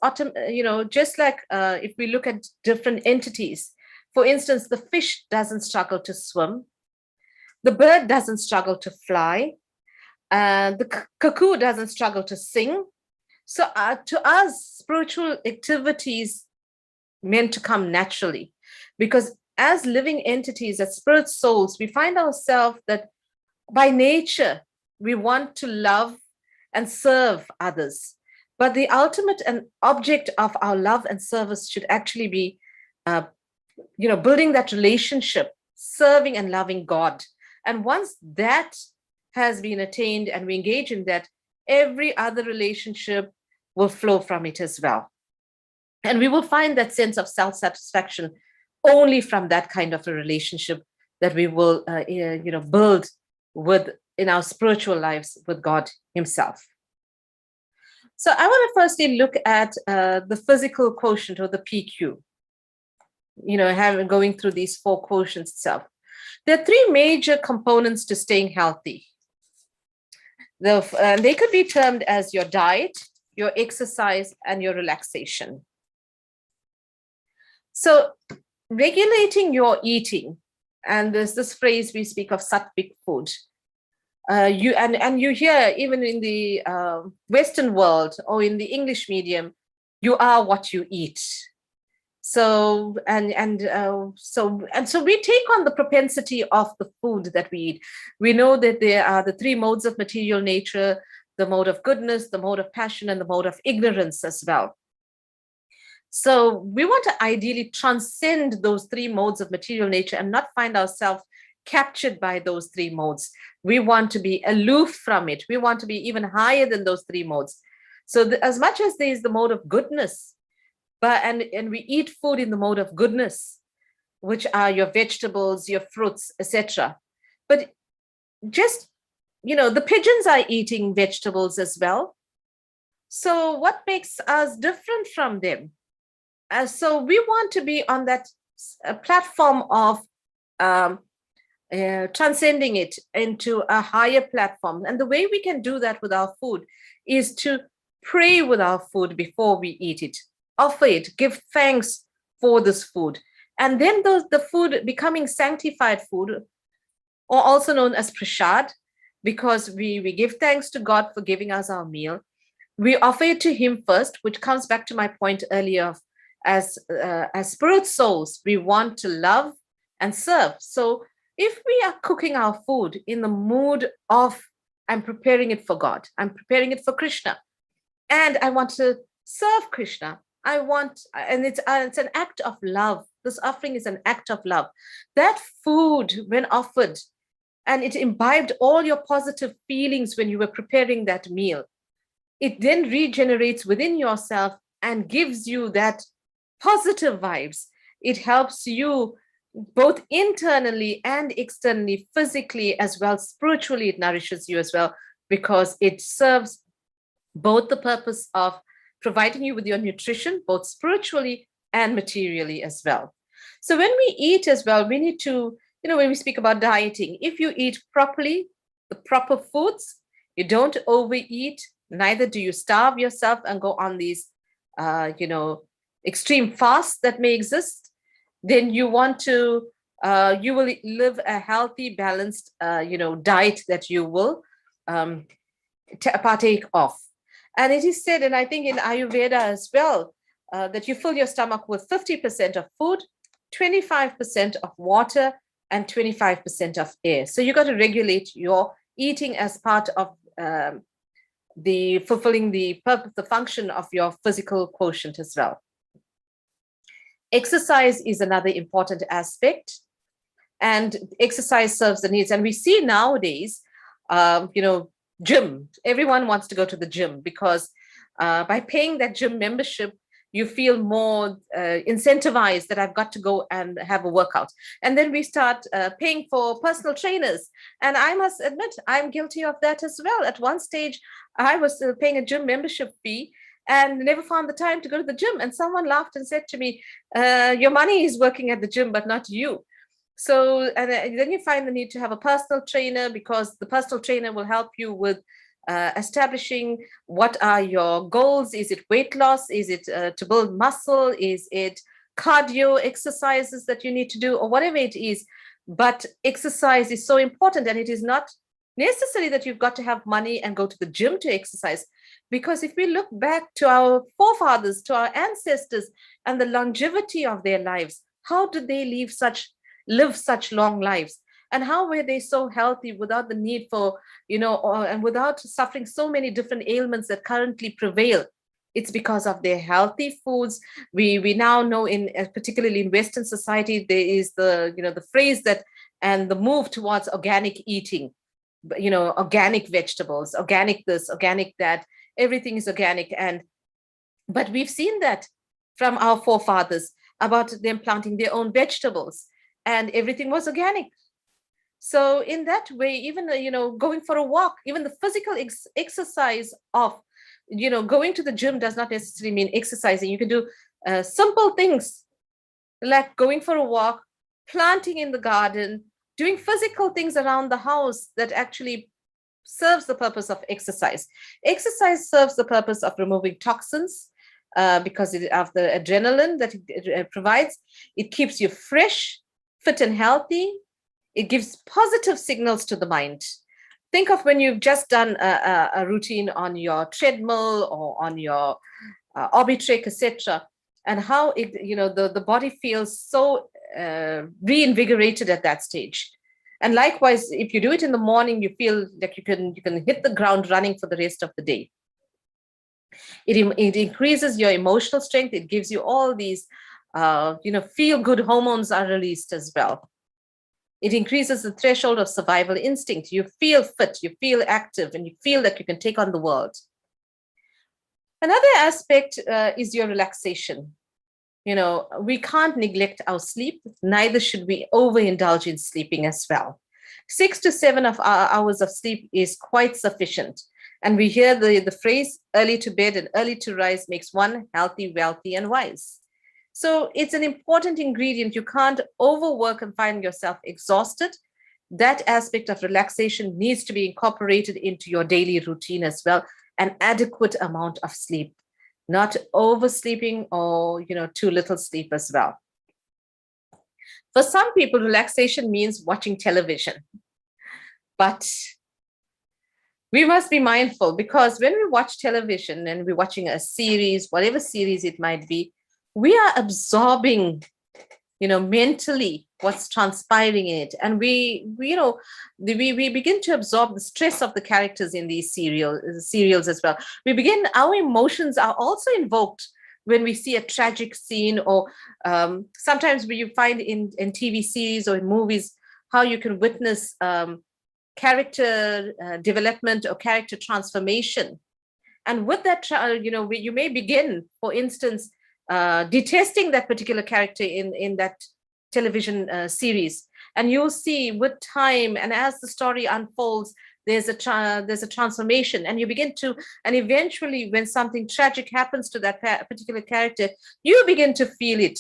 just like if we look at different entities, for instance, the fish doesn't struggle to swim, the bird doesn't struggle to fly, the cuckoo doesn't struggle to sing. So to us, spiritual activities meant to come naturally, because as living entities, as spirit souls, we find ourselves that by nature, we want to love and serve others. But the ultimate and object of our love and service should actually be, building that relationship, serving and loving God. And once that has been attained and we engage in that, every other relationship will flow from it as well. And we will find that sense of self-satisfaction only from that kind of a relationship that we will, build with in our spiritual lives with God himself. So I want to firstly look at the physical quotient, or the PQ, going through these four quotients itself. There are three major components to staying healthy. They could be termed as your diet, your exercise, and your relaxation. So regulating your eating, and there's this phrase we speak of sattvic food. You hear even in the Western world or in the English medium, you are what you eat. So so we take on the propensity of the food that we eat. We know that there are the three modes of material nature: the mode of goodness, the mode of passion, and the mode of ignorance as well. So we want to ideally transcend those three modes of material nature and not find ourselves captured by those three modes. We want to be aloof from it. We want to be even higher than those three modes. So as much as there is the mode of goodness, and we eat food in the mode of goodness, which are your vegetables, your fruits, etc. But just, the pigeons are eating vegetables as well. So what makes us different from them? So we want to be on that platform of transcending it into a higher platform. And the way we can do that with our food is to pray with our food before we eat it, offer it, give thanks for this food. And then the food becoming sanctified food, or also known as prasad, because we give thanks to God for giving us our meal. We offer it to him first, which comes back to my point earlier of as spirit souls, we want to love and serve. So if we are cooking our food in the mood of, I'm preparing it for God, I'm preparing it for Krishna, and I want to serve Krishna, and it's an act of love. This offering is an act of love. That food, when offered, and it imbibed all your positive feelings when you were preparing that meal, it then regenerates within yourself and gives you that positive vibes. It helps you both internally and externally, physically as well, spiritually. It nourishes you as well, because it serves both the purpose of providing you with your nutrition, both spiritually and materially as well. So when we eat as well, we need to, when we speak about dieting, if you eat properly, the proper foods, you don't overeat, neither do you starve yourself and go on these, extreme fasts that may exist, then you want to, you will live a healthy, balanced, diet that you will partake of. And it is said, and I think in Ayurveda as well, that you fill your stomach with 50% of food, 25% of water, and 25% of air. So you got to regulate your eating as part of the fulfilling the purpose, the function of your physical quotient as well. Exercise is another important aspect, and exercise serves the needs. And we see nowadays, gym. Everyone wants to go to the gym because by paying that gym membership, you feel more incentivized that I've got to go and have a workout. And then we start paying for personal trainers. And I must admit, I'm guilty of that as well. At one stage, I was paying a gym membership fee and never found the time to go to the gym. And someone laughed and said to me, your money is working at the gym, but not you. So, and then you find the need to have a personal trainer, because the personal trainer will help you with establishing what are your goals. Is it weight loss? Is it to build muscle? Is it cardio exercises that you need to do, or whatever it is? But exercise is so important, and it is not necessary that you've got to have money and go to the gym to exercise. Because if we look back to our forefathers, to our ancestors, and the longevity of their lives, how did they live such long lives? And how were they so healthy without the need for, and without suffering so many different ailments that currently prevail? It's because of their healthy foods. We now know, particularly in Western society, there is the phrase that, and the move towards organic eating, organic vegetables, organic this, organic that, everything is organic. But we've seen that from our forefathers about them planting their own vegetables, and everything was organic. So in that way, even, going for a walk, even the physical exercise of, going to the gym does not necessarily mean exercising. You can do simple things like going for a walk, planting in the garden, doing physical things around the house that actually serves the purpose of exercise. Exercise serves the purpose of removing toxins, because of the adrenaline that it provides. It keeps you fresh, fit and healthy. It gives positive signals to the mind. Think of when you've just done a routine on your treadmill or on your Orbitrek, etc., and how it, the body feels so reinvigorated at that stage. And likewise, if you do it in the morning, you feel like you can hit the ground running for the rest of the day. It increases your emotional strength. It gives you all these, feel-good hormones are released as well. It increases the threshold of survival instinct. You feel fit, you feel active, and you feel that you can take on the world. Another aspect is your relaxation. We can't neglect our sleep, neither should we overindulge in sleeping as well. 6 to 7 hours of sleep is quite sufficient. And we hear the phrase, early to bed and early to rise makes one healthy, wealthy, and wise. So it's an important ingredient. You can't overwork and find yourself exhausted. That aspect of relaxation needs to be incorporated into your daily routine as well. An adequate amount of sleep, not oversleeping or too little sleep as well. For some people, relaxation means watching television. But we must be mindful, because when we watch television and we're watching a series, whatever series it might be, we are absorbing, mentally what's transpiring in it. And we begin to absorb the stress of the characters in these serials as well. Our emotions are also invoked when we see a tragic scene, or sometimes you find in TV series or in movies how you can witness character development or character transformation. And with that, you may begin, for instance, detesting that particular character in that television series, and you'll see with time and as the story unfolds, there's a transformation, and you begin to, and eventually when something tragic happens to that particular character, you begin to feel it,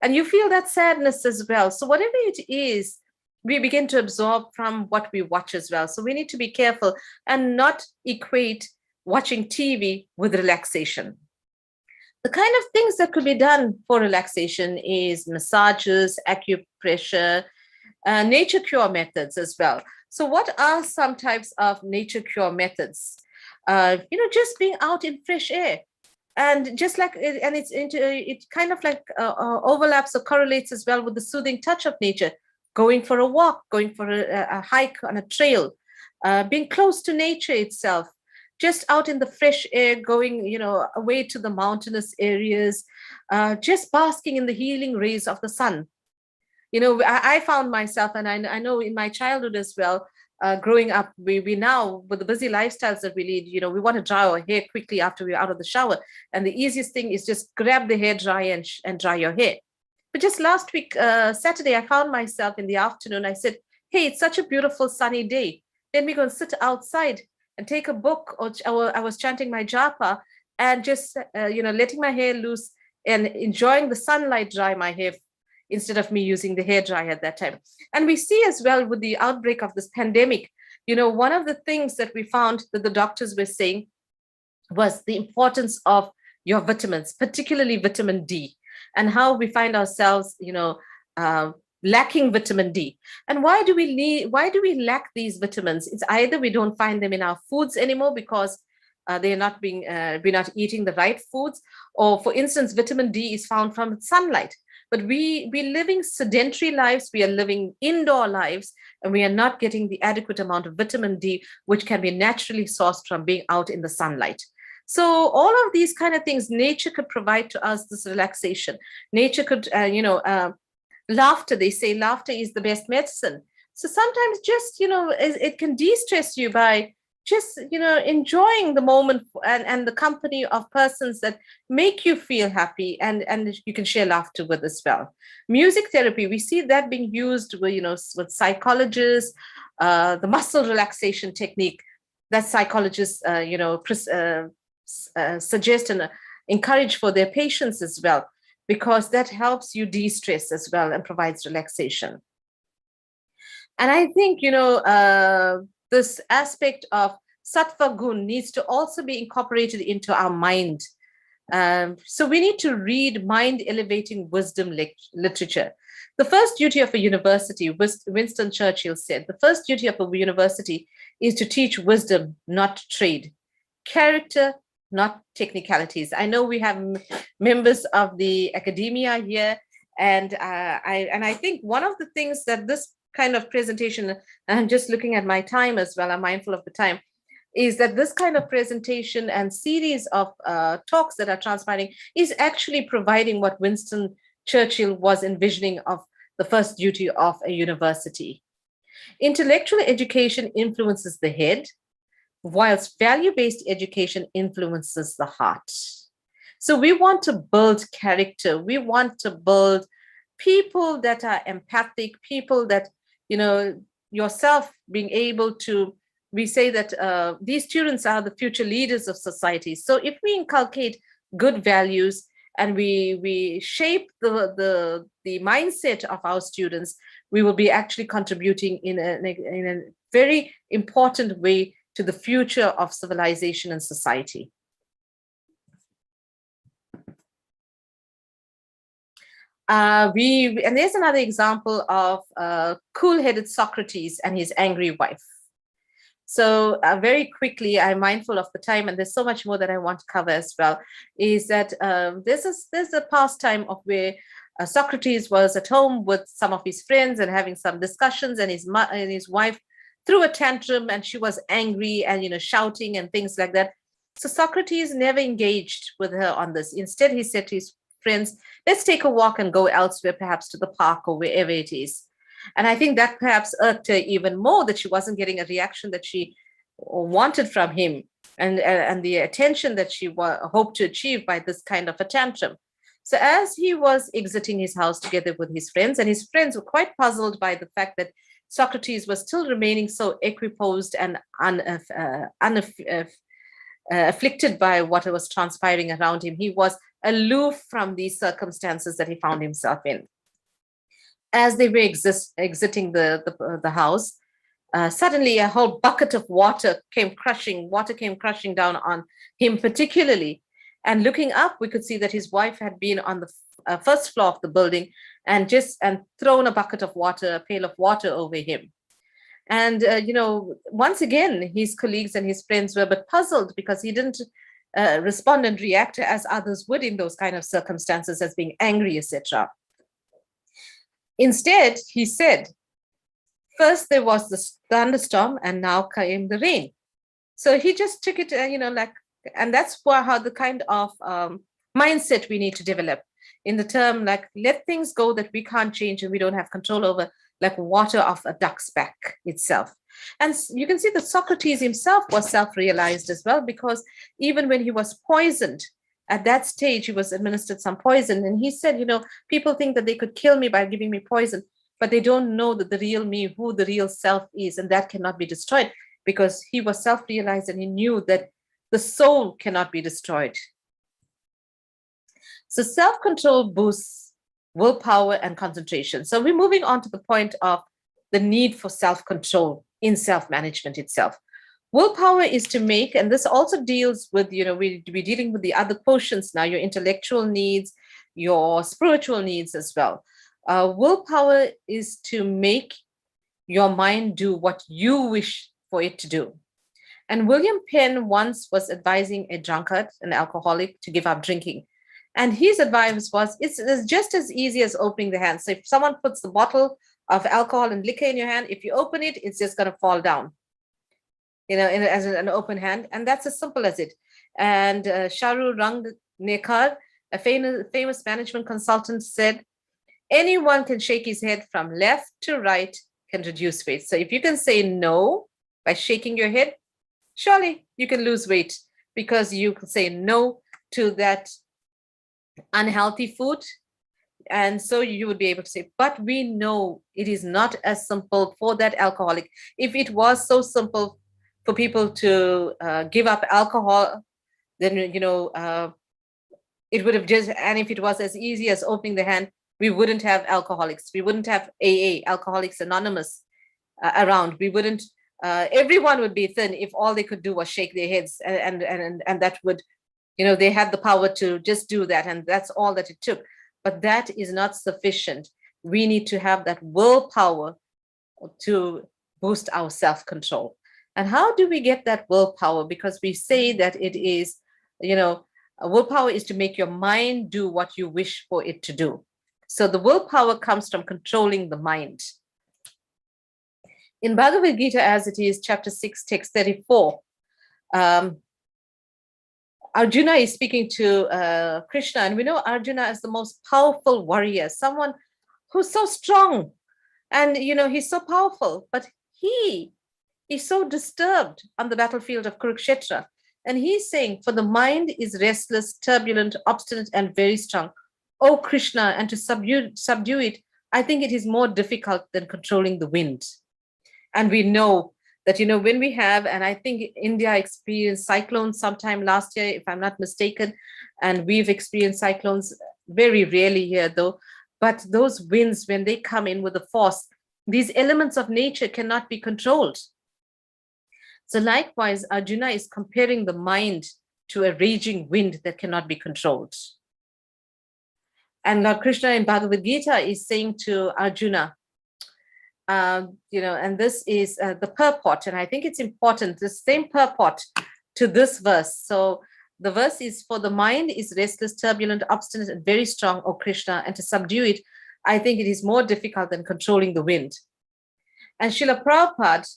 and you feel that sadness as well. So whatever it is, we begin to absorb from what we watch as well. So we need to be careful and not equate watching TV with relaxation. The kind of things that could be done for relaxation is massages, acupressure, nature cure methods as well. So what are some types of nature cure methods? Just being out in fresh air. And just like, it kind of like overlaps or correlates as well with the soothing touch of nature. Going for a walk, going for a hike on a trail, being close to nature itself, just out in the fresh air, going, away to the mountainous areas, just basking in the healing rays of the sun. I found myself, and I know in my childhood as well, growing up, we now, with the busy lifestyles that we lead, we want to dry our hair quickly after we're out of the shower. And the easiest thing is just grab the hair dryer and dry your hair. But just last week, Saturday, I found myself in the afternoon. I said, hey, it's such a beautiful sunny day. Then we're going to sit outside and take a book, or I was chanting my japa and just, letting my hair loose and enjoying the sunlight dry my hair instead of me using the hair dryer at that time. And we see as well with the outbreak of this pandemic, one of the things that we found that the doctors were saying was the importance of your vitamins, particularly vitamin D, and how we find ourselves, lacking vitamin D. And why do we lack these vitamins? It's either we don't find them in our foods anymore because we're not eating the right foods, or for instance, vitamin D is found from sunlight. But we're living sedentary lives, we are living indoor lives, and we are not getting the adequate amount of vitamin D, which can be naturally sourced from being out in the sunlight. So all of these kind of things, nature could provide to us this relaxation. Nature could, laughter, they say laughter is the best medicine. So sometimes just, it can de-stress you by just, enjoying the moment and the company of persons that make you feel happy and you can share laughter with as well. Music therapy, we see that being used with psychologists, the muscle relaxation technique that psychologists, suggest and encourage for their patients as well, because that helps you de-stress as well and provides relaxation. And I think, this aspect of sattva gun needs to also be incorporated into our mind. So we need to read mind-elevating wisdom literature. The first duty of a university, Winston Churchill said, the first duty of a university is to teach wisdom, not trade, character, not technicalities. I know we have members of the academia here, and I think one of the things that this kind of presentation, and I'm just looking at my time as well, I'm mindful of the time, is that this kind of presentation and series of talks that are transpiring is actually providing what Winston Churchill was envisioning of the first duty of a university. Intellectual education influences the head, whilst value-based education influences the heart. So we want to build character. We want to build people that are empathic, people that, you know, yourself being able to, we say that these students are the future leaders of society. So if we inculcate good values and we shape the mindset of our students, we will be actually contributing in a very important way to the future of civilization and society. And there's another example of cool-headed Socrates and his angry wife. So very quickly, I'm mindful of the time, and there's so much more that I want to cover as well, is that there's a pastime of where Socrates was at home with some of his friends and having some discussions, and his wife threw a tantrum, and she was angry and, you know, shouting and things like that. So Socrates never engaged with her on this. Instead, he said to his friends, let's take a walk and go elsewhere, perhaps to the park or wherever it is. And I think that perhaps irked her even more, that she wasn't getting a reaction that she wanted from him, and the attention that she hoped to achieve by this kind of a tantrum. So as he was exiting his house together with his friends, and his friends were quite puzzled by the fact that Socrates was still remaining so equiposed and afflicted by what was transpiring around him. He was aloof from these circumstances that he found himself in. As they were exiting the house, suddenly a whole bucket of water came crashing down on him particularly. And looking up, we could see that his wife had been on the first floor of the building and thrown a bucket of water, a pail of water over him. And, you know, once again, his colleagues and his friends were a bit puzzled because he didn't respond and react as others would in those kind of circumstances, as being angry, etc. Instead, he said, first there was the thunderstorm and now came the rain. So he just took it, you know, like, and that's how the kind of mindset we need to develop in the term, like, let things go that we can't change and we don't have control over, like water off a duck's back itself. And you can see that Socrates himself was self-realized as well, because even when he was poisoned, at that stage, he was administered some poison. And he said, you know, people think that they could kill me by giving me poison, but they don't know that the real me, who the real self is, and that cannot be destroyed, because he was self-realized and he knew that the soul cannot be destroyed. So self-control boosts willpower and concentration. So we're moving on to the point of the need for self-control in self-management itself. Willpower is to make, and this also deals with, you know, we're dealing with the other quotients now, your intellectual needs, your spiritual needs as well. Willpower is to make your mind do what you wish for it to do. And William Penn once was advising a drunkard, an alcoholic, to give up drinking. And his advice was, it's just as easy as opening the hand. So if someone puts the bottle of alcohol and liquor in your hand, if you open it, it's just going to fall down, you know, as an open hand. And that's as simple as it. And Sharu Rangnekar, a famous management consultant, said, anyone can shake his head from left to right, can reduce weight. So if you can say no by shaking your head, surely you can lose weight, because you can say no to that unhealthy food. And so you would be able to say, but we know it is not as simple for that alcoholic. If it was so simple for people to give up alcohol, then, you know, it would have just, and if it was as easy as opening the hand, we wouldn't have alcoholics. We wouldn't have AA, Alcoholics Anonymous, around. We wouldn't, everyone would be thin if all they could do was shake their heads, and that would They had the power to just do that, and that's all that it took. But that is not sufficient. We need to have that willpower to boost our self-control. And how do we get that willpower? Because we say that it is, willpower is to make your mind do what you wish for it to do. So the willpower comes from controlling the mind. In Bhagavad Gita, as it is, chapter 6, text 34, Arjuna is speaking to Krishna, and we know Arjuna as the most powerful warrior, someone who's so strong, and he's so powerful, but he is so disturbed on the battlefield of Kurukshetra. And he's saying, for the mind is restless, turbulent, obstinate, and very strong. Oh Krishna, and to subdue it, I think it is more difficult than controlling the wind. And we know that, when we have, and I think India experienced cyclones sometime last year, if I'm not mistaken, and we've experienced cyclones very rarely here though, but those winds, when they come in with the force, these elements of nature cannot be controlled. So likewise, Arjuna is comparing the mind to a raging wind that cannot be controlled. And Lord Krishna in Bhagavad Gita is saying to Arjuna, and this is the purport, and I think it's important, the same purport to this verse. So the verse is, for the mind is restless, turbulent, obstinate, and very strong, O Krishna, and to subdue it, I think it is more difficult than controlling the wind. And Srila Prabhupada,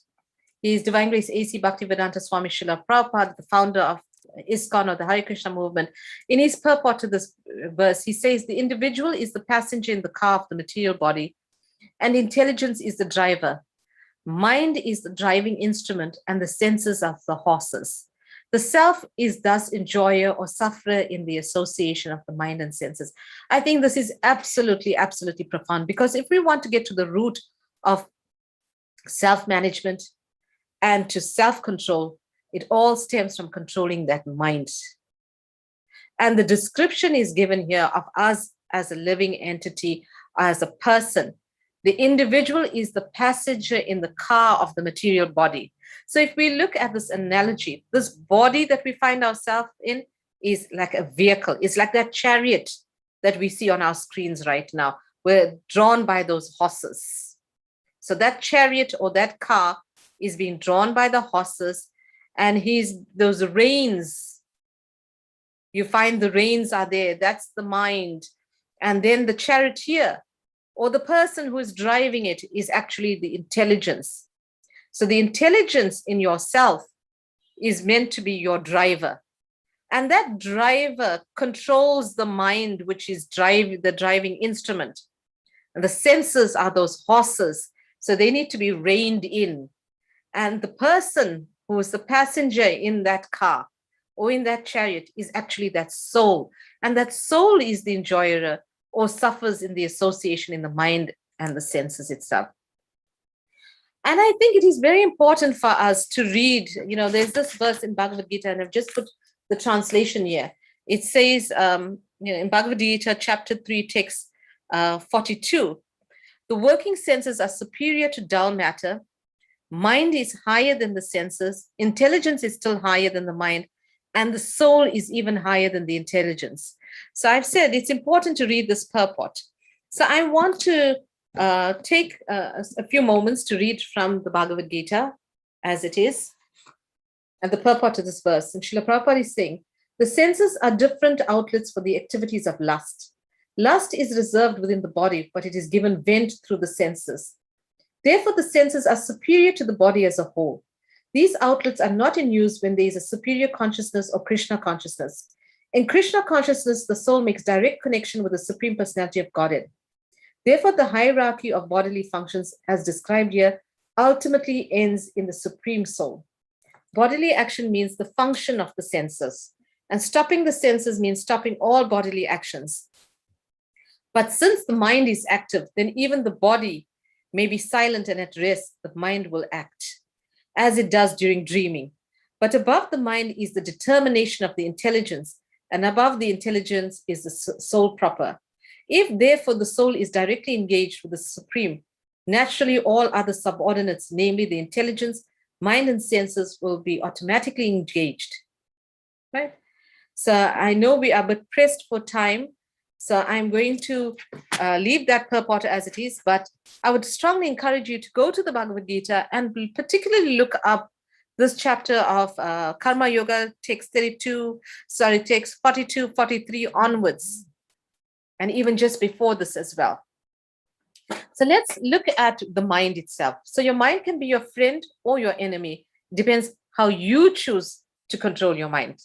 His Divine Grace A.C. Bhaktivedanta Swami Srila Prabhupada, the founder of ɪନିର୍ᴛᴇʀᴜ or the Hare Krishna movement, in his purport to this verse, he says, the individual is the passenger in the car of the material body, and intelligence is the driver. Mind is the driving instrument, and the senses are the horses. The self is thus enjoyer or sufferer in the association of the mind and senses. I think this is absolutely, absolutely profound, because if we want to get to the root of self-management and to self-control, it all stems from controlling that mind. And the description is given here of us as a living entity, as a person. The individual is the passenger in the car of the material body. So if we look at this analogy, this body that we find ourselves in is like a vehicle. It's like that chariot that we see on our screens right now. We're drawn by those horses. So that chariot or that car is being drawn by the horses, and those reins, you find the reins are there. That's the mind. And then the charioteer, or the person who is driving it, is actually the intelligence. So the intelligence in yourself is meant to be your driver. And that driver controls the mind, which is the driving instrument. And the senses are those horses. So they need to be reined in. And the person who is the passenger in that car or in that chariot is actually that soul. And that soul is the enjoyer or suffers in the association in the mind and the senses itself. And I think it is very important for us to read, there's this verse in Bhagavad Gita, and I've just put the translation here. It says in Bhagavad Gita, chapter 3, text 42, the working senses are superior to dull matter. Mind is higher than the senses. Intelligence is still higher than the mind. And the soul is even higher than the intelligence. So I've said it's important to read this purport. So I want to take a few moments to read from the Bhagavad Gita as it is, and the purport to this verse. And Srila Prabhupada is saying, the senses are different outlets for the activities of lust. Lust is reserved within the body, but it is given vent through the senses. Therefore, the senses are superior to the body as a whole. These outlets are not in use when there is a superior consciousness or Krishna consciousness. In Krishna consciousness, the soul makes direct connection with the Supreme Personality of Godhead. Therefore, the hierarchy of bodily functions, as described here, ultimately ends in the Supreme Soul. Bodily action means the function of the senses, and stopping the senses means stopping all bodily actions. But since the mind is active, then even the body may be silent and at rest, the mind will act, as it does during dreaming. But above the mind is the determination of the intelligence, and above the intelligence is the soul proper. If therefore the soul is directly engaged with the Supreme, naturally all other subordinates, namely the intelligence, mind, and senses, will be automatically engaged. Right? So I know we are a bit pressed for time. So I'm going to leave that purport as it is, but I would strongly encourage you to go to the Bhagavad Gita and particularly look up this chapter of Karma Yoga, text 42, 43 onwards, and even just before this as well. So let's look at the mind itself. So your mind can be your friend or your enemy. Depends how you choose to control your mind.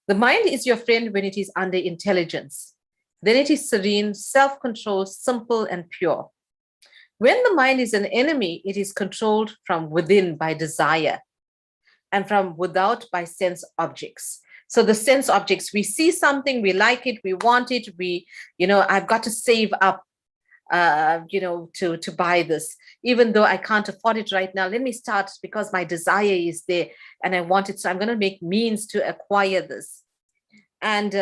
The mind is your friend when it is under intelligence. Then it is serene, self-controlled, simple, and pure. When the mind is an enemy, it is controlled from within by desire and from without by sense objects. So the sense objects, we see something, we like it, we want it, I've got to save up, to buy this, even though I can't afford it right now. Let me start because my desire is there and I want it. So I'm going to make means to acquire this. And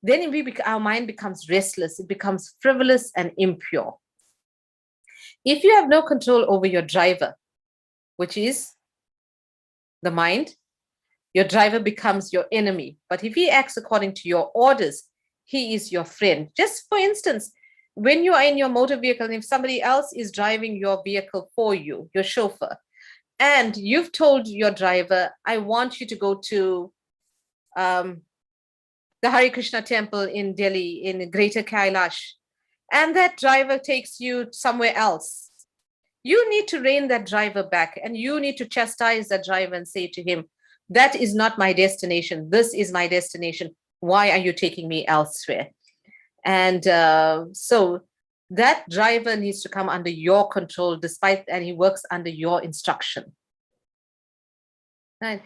then our mind becomes restless. It becomes frivolous and impure. If you have no control over your driver, which is the mind, your driver becomes your enemy. But if he acts according to your orders, he is your friend. Just for instance, when you are in your motor vehicle, and if somebody else is driving your vehicle for you, your chauffeur, and you've told your driver, I want you to go to the Hare Krishna temple in Delhi, in Greater Kailash, and that driver takes you somewhere else, you need to rein that driver back, and you need to chastise that driver and say to him, that is not my destination. This is my destination. Why are you taking me elsewhere? And so that driver needs to come under your control, and he works under your instruction. Right.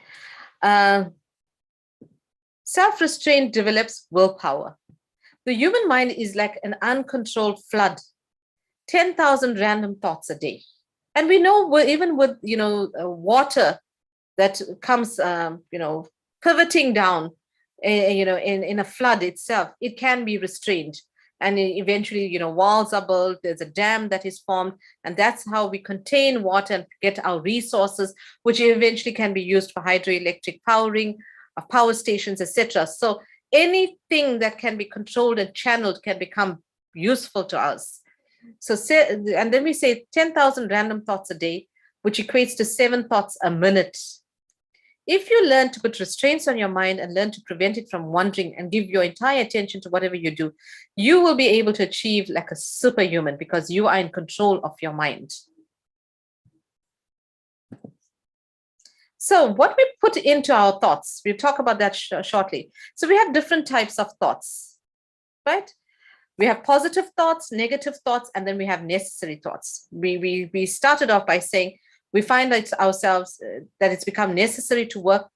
Self-restraint develops willpower. The human mind is like an uncontrolled flood, 10,000 random thoughts a day. And we know even with, water that comes, pivoting down, in a flood itself, it can be restrained. And eventually, walls are built, there's a dam that is formed, and that's how we contain water and get our resources, which eventually can be used for hydroelectric powering of power stations, etc. So anything that can be controlled and channeled can become useful to us. So, and then we say 10,000 random thoughts a day, which equates to 7 thoughts a minute. If you learn to put restraints on your mind and learn to prevent it from wandering and give your entire attention to whatever you do, you will be able to achieve like a superhuman because you are in control of your mind. So what we put into our thoughts, we'll talk about that shortly. So we have different types of thoughts, right? We have positive thoughts, negative thoughts, and then we have necessary thoughts. We started off by saying, we find ourselves that it's become necessary to work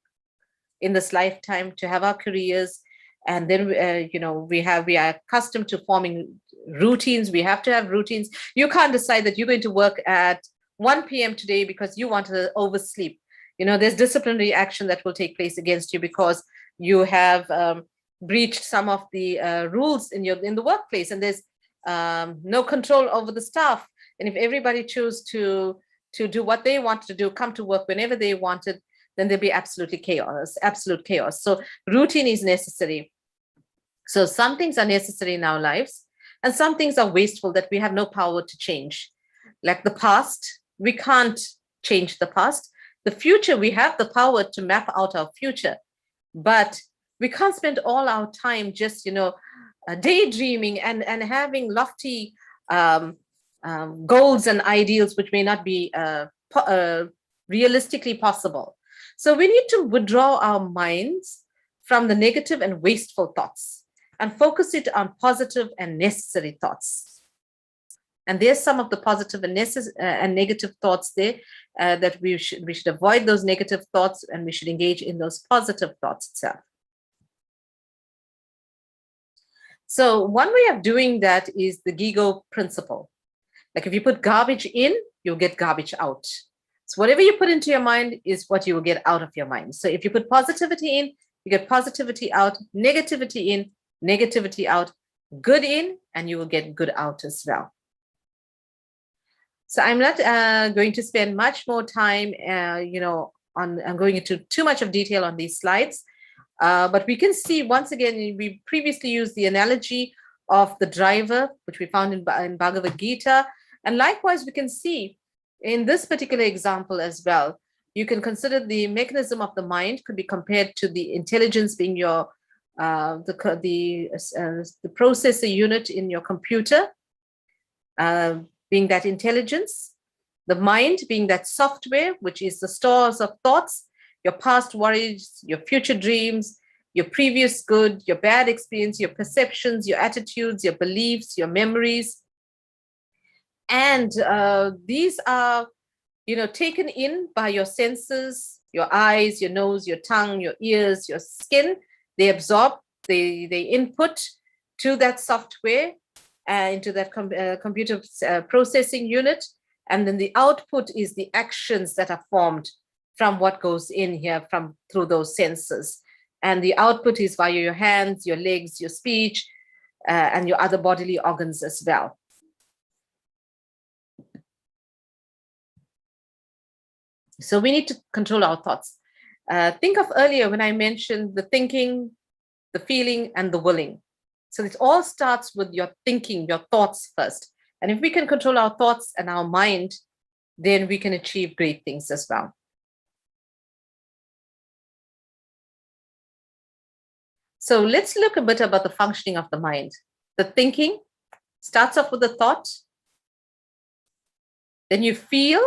in this lifetime, to have our careers. And then, we are accustomed to forming routines. We have to have routines. You can't decide that you're going to work at 1 p.m. today because you want to oversleep. There's disciplinary action that will take place against you because you have breached some of the rules in the workplace, and there's no control over the staff. And if everybody choose to do what they wanted to do, come to work whenever they wanted, then there'll be absolute chaos. So routine is necessary. So some things are necessary in our lives, and some things are wasteful that we have no power to change. Like the past, we can't change the past. The future, we have the power to map out our future, but we can't spend all our time just, daydreaming and having lofty goals and ideals which may not be realistically possible. So we need to withdraw our minds from the negative and wasteful thoughts and focus it on positive and necessary thoughts. And there's some of the positive and negative thoughts there that we should avoid those negative thoughts, and we should engage in those positive thoughts itself. So one way of doing that is the GIGO principle. Like if you put garbage in, you'll get garbage out. So whatever you put into your mind is what you will get out of your mind. So if you put positivity in, you get positivity out, negativity in, negativity out, good in, and you will get good out as well. So I'm not going to spend much more time, on going into too much of detail on these slides. But we can see, once again, we previously used the analogy of the driver, which we found in Bhagavad Gita. And likewise, we can see in this particular example as well, you can consider the mechanism of the mind could be compared to the intelligence being your the processor unit in your computer, being that intelligence, the mind being that software, which is the stores of thoughts, your past worries, your future dreams, your previous good, your bad experience, your perceptions, your attitudes, your beliefs, your memories. And these are, taken in by your senses, your eyes, your nose, your tongue, your ears, your skin. They absorb, they input to that software, into that computer processing unit. And then the output is the actions that are formed from what goes in here through those senses. And the output is via your hands, your legs, your speech, and your other bodily organs as well. So we need to control our thoughts. Think of earlier when I mentioned the thinking, the feeling, and the willing. So it all starts with your thinking, your thoughts first. And if we can control our thoughts and our mind, then we can achieve great things as well. So let's look a bit about the functioning of the mind. The thinking starts off with a thought, then you feel,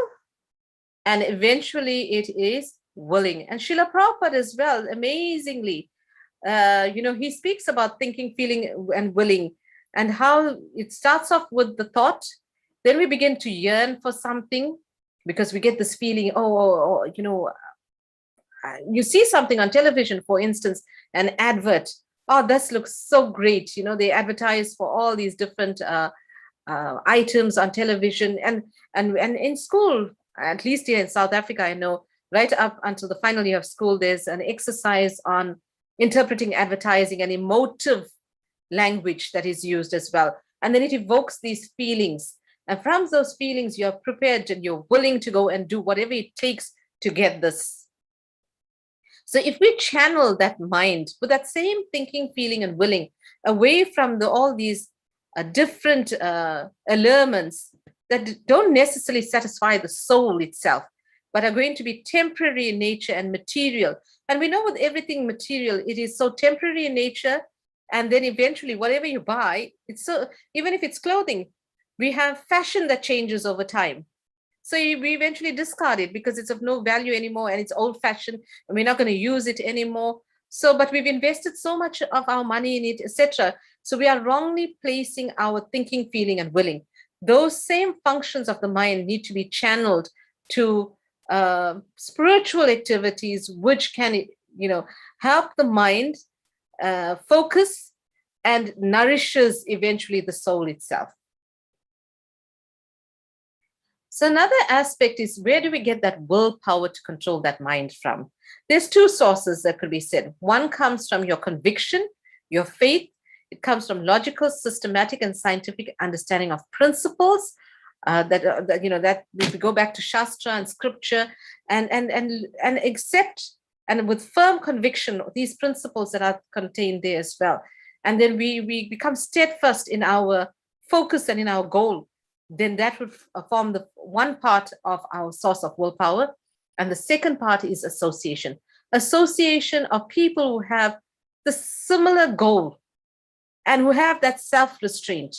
and eventually it is willing. And Srila Prabhupada as well, amazingly, he speaks about thinking, feeling, and willing, and how it starts off with the thought. Then we begin to yearn for something because we get this feeling, you see something on television, for instance, an advert. Oh, this looks so great. They advertise for all these different items on television, and in school, at least here in South Africa, I know right up until the final year of school, there's an exercise on interpreting advertising and emotive language that is used as well. And then it evokes these feelings. And from those feelings, you're prepared and you're willing to go and do whatever it takes to get this. So if we channel that mind with that same thinking, feeling, and willing away from all these different allurements that don't necessarily satisfy the soul itself, but are going to be temporary in nature and material. And we know with everything material, it is so temporary in nature. And then eventually, whatever you buy, even if it's clothing, we have fashion that changes over time. So we eventually discard it because it's of no value anymore and it's old fashioned and we're not going to use it anymore. But we've invested so much of our money in it, etc. So we are wrongly placing our thinking, feeling, and willing. Those same functions of the mind need to be channeled to spiritual activities, which can, help the mind focus and nourishes eventually the soul itself. So another aspect is, where do we get that willpower to control that mind from? There's two sources that could be said. One comes from your conviction, your faith. It comes from logical, systematic, and scientific understanding of principles that if we go back to Shastra and scripture and accept, and with firm conviction, these principles that are contained there as well. And then we become steadfast in our focus and in our goal. Then that would form the one part of our source of willpower. And the second part is association. Association of people who have the similar goal and who have that self-restraint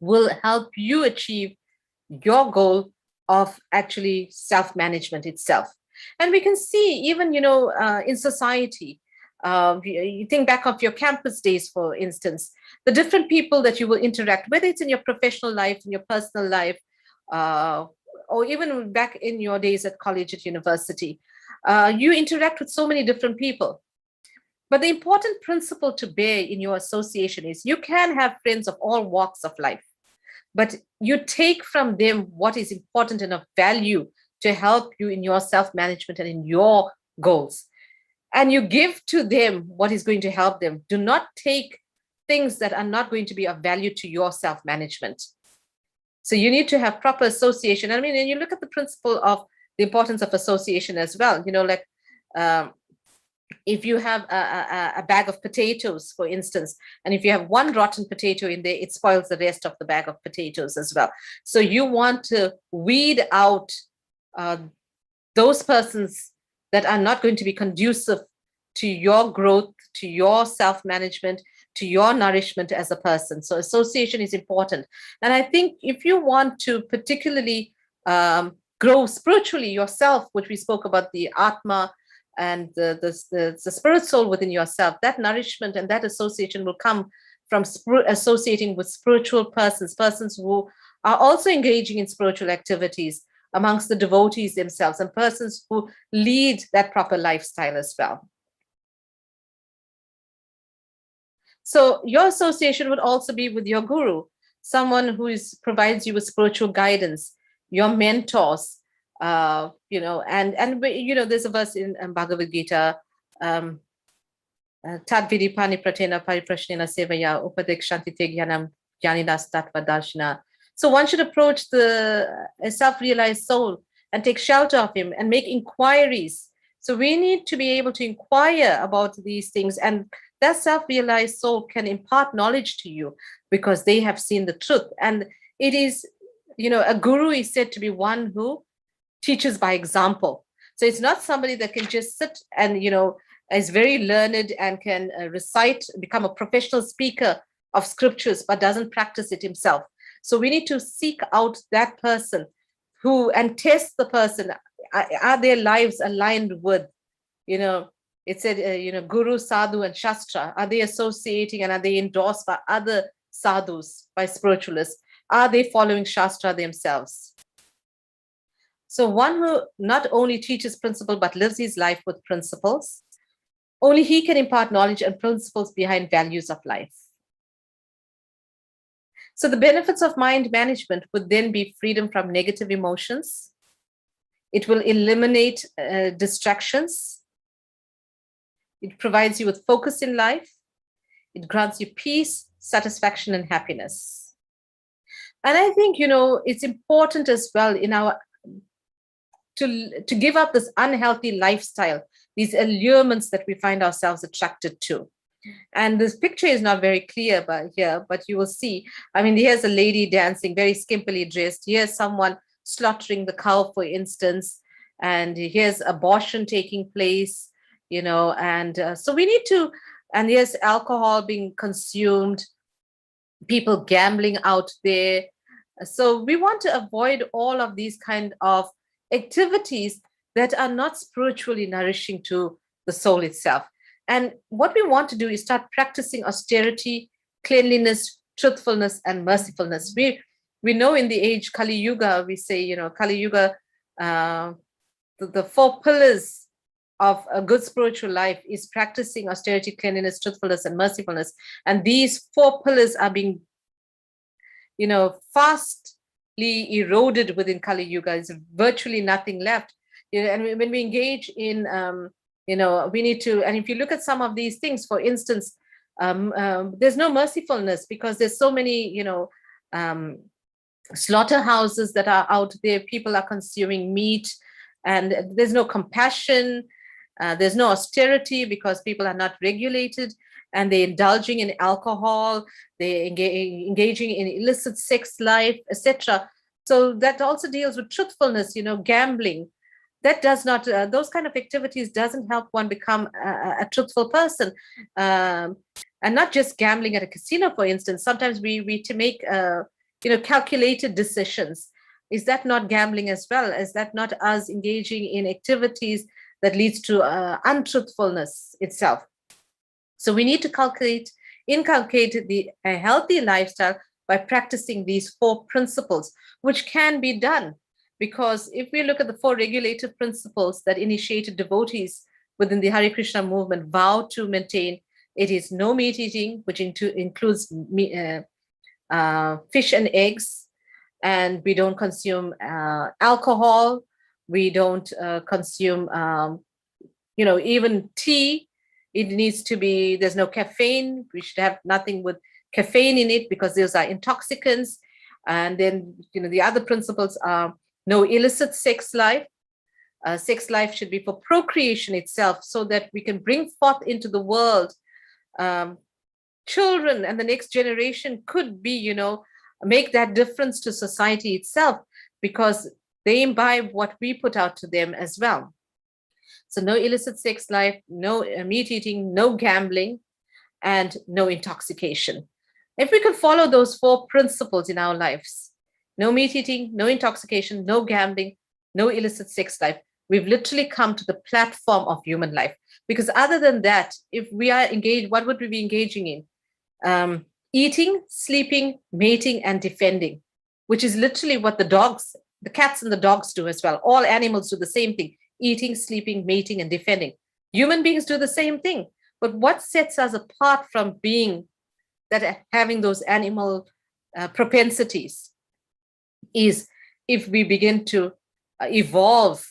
will help you achieve your goal of actually self-management itself. And we can see even, in society, you think back of your campus days, for instance, the different people that you will interact, whether it's in your professional life, in your personal life, or even back in your days at college, at university, you interact with so many different people. But the important principle to bear in your association is you can have friends of all walks of life, but you take from them what is important and of value to help you in your self-management and in your goals. And you give to them what is going to help them. Do not take things that are not going to be of value to your self-management. So you need to have proper association. I mean, and you look at the principle of the importance of association as well. if you have a bag of potatoes, for instance, and if you have one rotten potato in there, it spoils the rest of the bag of potatoes as well. So you want to weed out those persons that are not going to be conducive to your growth, to your self-management, to your nourishment as a person. So association is important. And I think if you want to particularly grow spiritually yourself, which we spoke about, the Atma and the spirit soul within yourself, that nourishment and that association will come from associating with spiritual persons who are also engaging in spiritual activities amongst the devotees themselves, and persons who lead that proper lifestyle as well. So your association would also be with your guru, someone who provides you with spiritual guidance, your mentors, and there's a verse in Bhagavad Gita, Tad vidipani pratena pariprashnena sevaya upadekshanti te jnanam jnanidas tattva darshana. So one should approach a self-realized soul and take shelter of him and make inquiries. So we need to be able to inquire about these things, and that self-realized soul can impart knowledge to you because they have seen the truth. And it is, a guru is said to be one who teaches by example. So it's not somebody that can just sit and, is very learned and can recite, become a professional speaker of scriptures, but doesn't practice it himself. So we need to seek out that person and test the person. Are their lives aligned with, it said, Guru, Sadhu, and Shastra. Are they associating and are they endorsed by other sadhus, by spiritualists? Are they following Shastra themselves? So one who not only teaches principle, but lives his life with principles, only he can impart knowledge and principles behind values of life. So the benefits of mind management would then be freedom from negative emotions. It will eliminate distractions. It provides you with focus in life. It grants you peace, satisfaction, and happiness. And I think, it's important as well to give up this unhealthy lifestyle, these allurements that we find ourselves attracted to. And this picture is not very clear but you will see, here's a lady dancing, very skimpily dressed. Here's someone slaughtering the cow, for instance, and here's abortion taking place, so we need to, and here's alcohol being consumed, people gambling out there. So we want to avoid all of these kind of activities that are not spiritually nourishing to the soul itself. And what we want to do is start practicing austerity, cleanliness, truthfulness, and mercifulness. We know in the age Kali Yuga, we say, Kali Yuga, the 4 pillars of a good spiritual life is practicing austerity, cleanliness, truthfulness, and mercifulness. And these 4 pillars are being, fastly eroded within Kali Yuga. There's virtually nothing left. And when we engage in, we need to, and if you look at some of these things, for instance, there's no mercifulness because there's so many, slaughterhouses that are out there. People are consuming meat, and there's no compassion. There's no austerity because people are not regulated, and they're indulging in alcohol, they're engaging in illicit sex life, etc. So that also deals with truthfulness, gambling. That does not, those kind of activities doesn't help one become a truthful person. And not just gambling at a casino, for instance. Sometimes we to make, calculated decisions. Is that not gambling as well? Is that not us engaging in activities that leads to untruthfulness itself? So we need to inculcate a healthy lifestyle by practicing these 4 principles, which can be done. Because if we look at the 4 regulative principles that initiated devotees within the Hare Krishna movement vow to maintain, it is no meat eating, which includes fish and eggs, and we don't consume alcohol, we don't consume, even tea. It needs to be, there's no caffeine. We should have nothing with caffeine in it because those are intoxicants. And then, the other principles are no illicit sex life, Sex life should be for procreation itself, so that we can bring forth into the world children, and the next generation could be, make that difference to society itself, because they imbibe what we put out to them as well. So no illicit sex life, no meat eating, no gambling, and no intoxication. If we can follow those 4 principles in our lives, no meat eating, no intoxication, no gambling, no illicit sex life, we've literally come to the platform of human life. Because other than that, if we are engaged, what would we be engaging in? Eating, sleeping, mating, and defending, which is literally what the cats and the dogs do as well. All animals do the same thing: eating, sleeping, mating, and defending. Human beings do the same thing. But what sets us apart from being that, having those animal propensities, is if we begin to evolve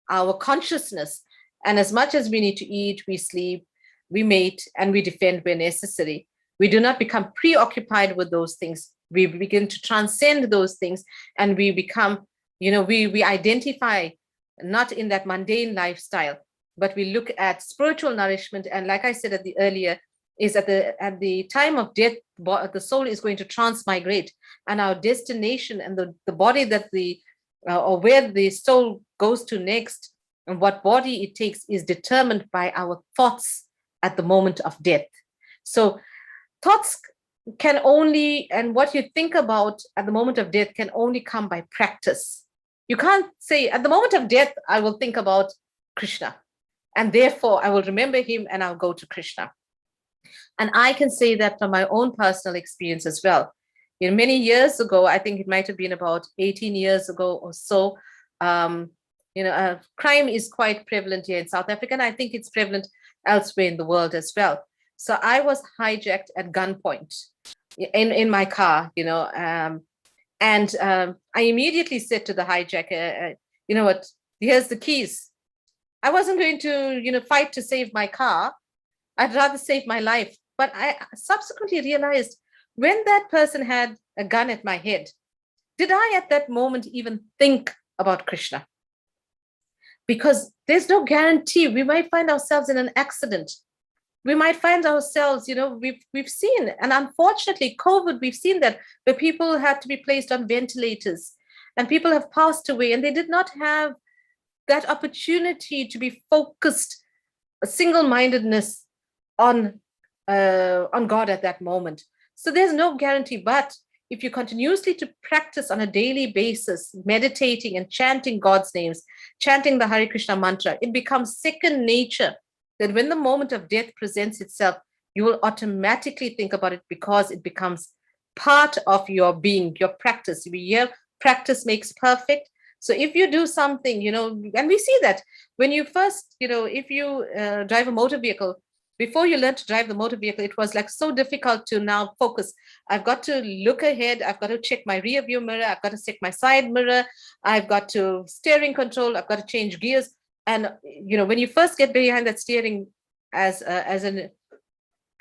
our consciousness. And as much as we need to eat, we sleep, we mate, and we defend where necessary, we do not become preoccupied with those things. We begin to transcend those things, and we become, we identify not in that mundane lifestyle, but we look at spiritual nourishment. And like I said earlier, is at the time of death, the soul is going to transmigrate, and our destination and the body that or where the soul goes to next, and what body it takes, is determined by our thoughts at the moment of death. So thoughts can only, and what you think about at the moment of death can only come by practice. You can't say, at the moment of death, I will think about Krishna, and therefore I will remember him and I'll go to Krishna. And I can say that from my own personal experience as well. Many years ago, I think it might have been about 18 years ago or so, crime is quite prevalent here in South Africa, and I think it's prevalent elsewhere in the world as well. So I was hijacked at gunpoint in my car, and I immediately said to the hijacker, you know what, here's the keys. I wasn't going to, fight to save my car. I'd rather save my life. But I subsequently realized, when that person had a gun at my head, did I at that moment even think about Krishna? Because there's no guarantee. We might find ourselves in an accident. We might find ourselves, we've seen, and unfortunately, COVID, we've seen that, where people had to be placed on ventilators and people have passed away, and they did not have that opportunity to be focused, a single-mindedness on God at that moment. So there's no guarantee. But if you continuously to practice on a daily basis, meditating and chanting God's names, chanting the Hare Krishna mantra, it becomes second nature, that when the moment of death presents itself, you will automatically think about it, because it becomes part of your being, your practice. We hear practice makes perfect. So if you do something, and we see that when you first, if you drive a motor vehicle, before you learn to drive the motor vehicle, it was like so difficult to now focus. I've got to look ahead. I've got to check my rear view mirror. I've got to check my side mirror. I've got to steering control. I've got to change gears. And, when you first get behind that steering as a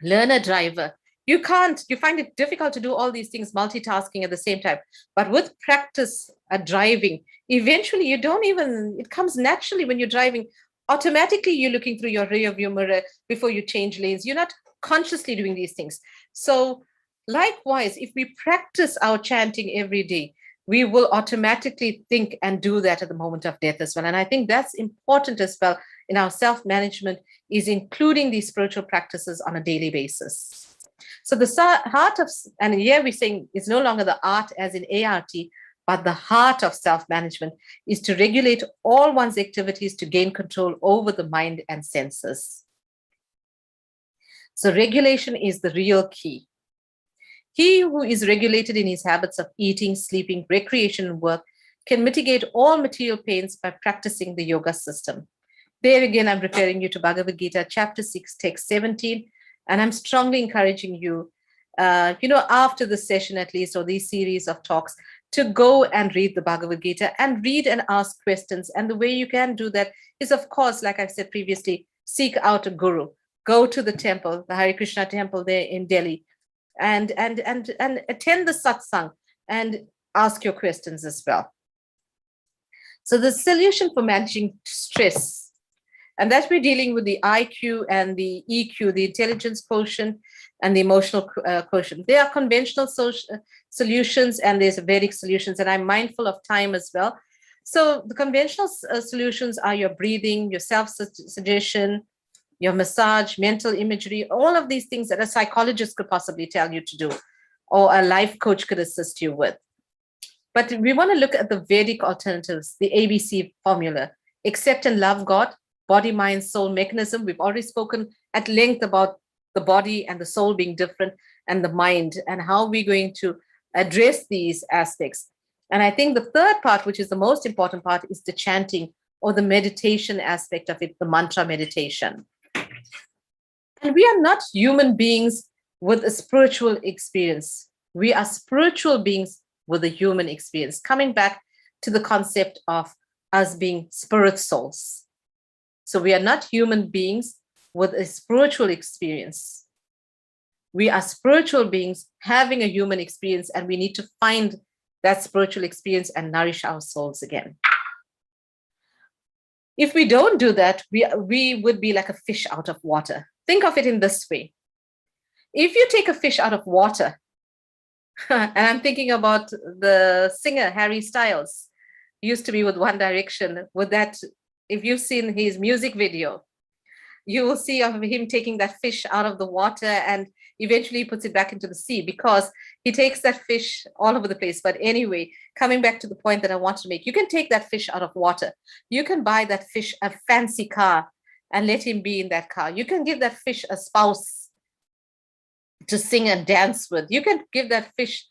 learner driver, you find it difficult to do all these things multitasking at the same time. But with practice at driving, eventually it comes naturally when you're driving. Automatically, you're looking through your rear view mirror before you change lanes. You're not consciously doing these things. So likewise, if we practice our chanting every day, we will automatically think and do that at the moment of death as well. And I think that's important as well in our self-management, is including these spiritual practices on a daily basis. So the heart of, and here we're saying it's no longer the art as in ART, but the heart of self-management is to regulate all one's activities to gain control over the mind and senses. So regulation is the real key. He who is regulated in his habits of eating, sleeping, recreation, and work can mitigate all material pains by practicing the yoga system. There again, I'm referring you to Bhagavad Gita, chapter 6, text 17, and I'm strongly encouraging you, after the session at least, or these series of talks, to go and read the Bhagavad Gita and read and ask questions. And the way you can do that is, of course, like I've said previously, seek out a guru, go to the temple, the Hare Krishna temple there in Delhi, and attend the satsang and ask your questions as well. So the solution for managing stress, and that we're dealing with the IQ and the EQ, the intelligence quotient and the emotional quotient. There are conventional solutions and there's Vedic solutions, and I'm mindful of time as well. So the conventional solutions are your breathing, your self-suggestion, your massage, mental imagery, all of these things that a psychologist could possibly tell you to do, or a life coach could assist you with. But we want to look at the Vedic alternatives, the ABC formula: accept and love God, body, mind, soul mechanism. We've already spoken at length about the body and the soul being different, and the mind, and how we're going to address these aspects. And I think the third part, which is the most important part, is the chanting or the meditation aspect of it, the mantra meditation. And we are not human beings with a spiritual experience. We are spiritual beings with a human experience, coming back to the concept of us being spirit souls. So we are not human beings with a spiritual experience. We are spiritual beings having a human experience, and we need to find that spiritual experience and nourish our souls again. If we don't do that, we would be like a fish out of water. Think of it in this way. If you take a fish out of water, and I'm thinking about the singer Harry Styles, used to be with One Direction, with that, if you've seen his music video, you will see of him taking that fish out of the water and eventually puts it back into the sea, because he takes that fish all over the place. But anyway, coming back to the point that I want to make, you can take that fish out of water. You can buy that fish a fancy car and let him be in that car. You can give that fish a spouse to sing and dance with. You can give that fish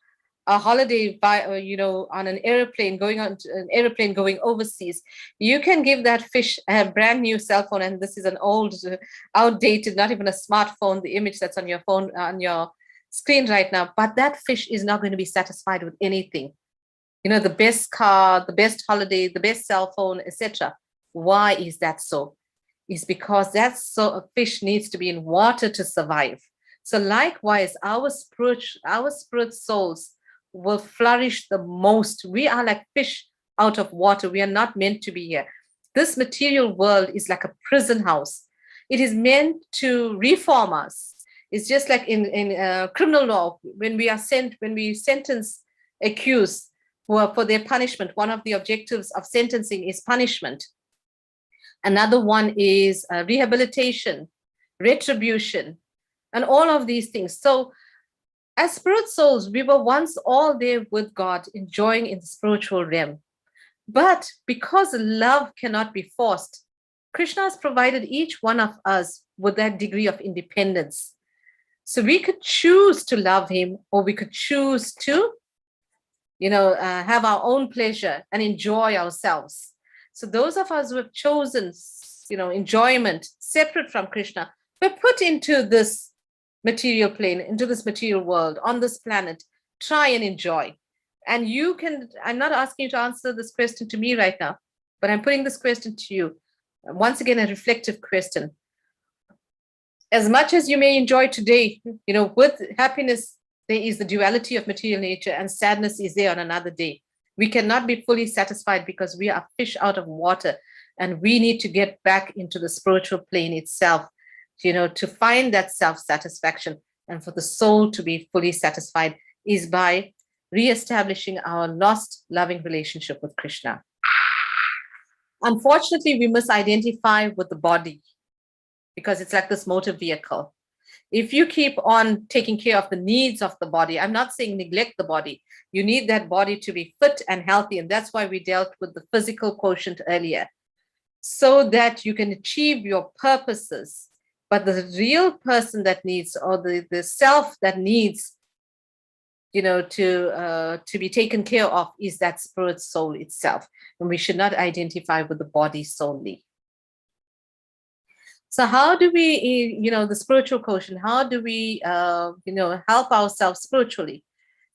a holiday by, on an airplane, going overseas. You can give that fish a brand new cell phone, and this is an old, outdated, not even a smartphone, the image that's on your phone, on your screen right now. But that fish is not going to be satisfied with anything. The best car, the best holiday, the best cell phone, etc. Why is that so? It's because a fish needs to be in water to survive. So likewise, our spirit souls will flourish the most. We are like fish out of water. We are not meant to be here. This material world is like a prison house. It is meant to reform us. It's just like in criminal law, when we sentence accused for their punishment. One of the objectives of sentencing is punishment. Another one is rehabilitation, retribution, and all of these things. So as spirit souls, we were once all there with God, enjoying in the spiritual realm. But because love cannot be forced, Krishna has provided each one of us with that degree of independence. So we could choose to love him, or we could choose to, have our own pleasure and enjoy ourselves. So those of us who have chosen, enjoyment separate from Krishna, we're put into this material plane, into this material world, on this planet. Try and enjoy. And I'm not asking you to answer this question to me right now, but I'm putting this question to you. Once again, a reflective question. As much as you may enjoy today, with happiness, there is the duality of material nature, and sadness is there on another day. We cannot be fully satisfied because we are fish out of water, and we need to get back into the spiritual plane itself, to find that self-satisfaction. And for the soul to be fully satisfied is by re-establishing our lost loving relationship with Krishna. Unfortunately, we must identify with the body, because it's like this motor vehicle. If you keep on taking care of the needs of the body, I'm not saying neglect the body. You need that body to be fit and healthy. And that's why we dealt with the physical quotient earlier, so that you can achieve your purposes. But the real person that needs, or the self that needs, to be taken care of, is that spirit soul itself. And we should not identify with the body solely. So how do we, the spiritual quotient, how do we, help ourselves spiritually?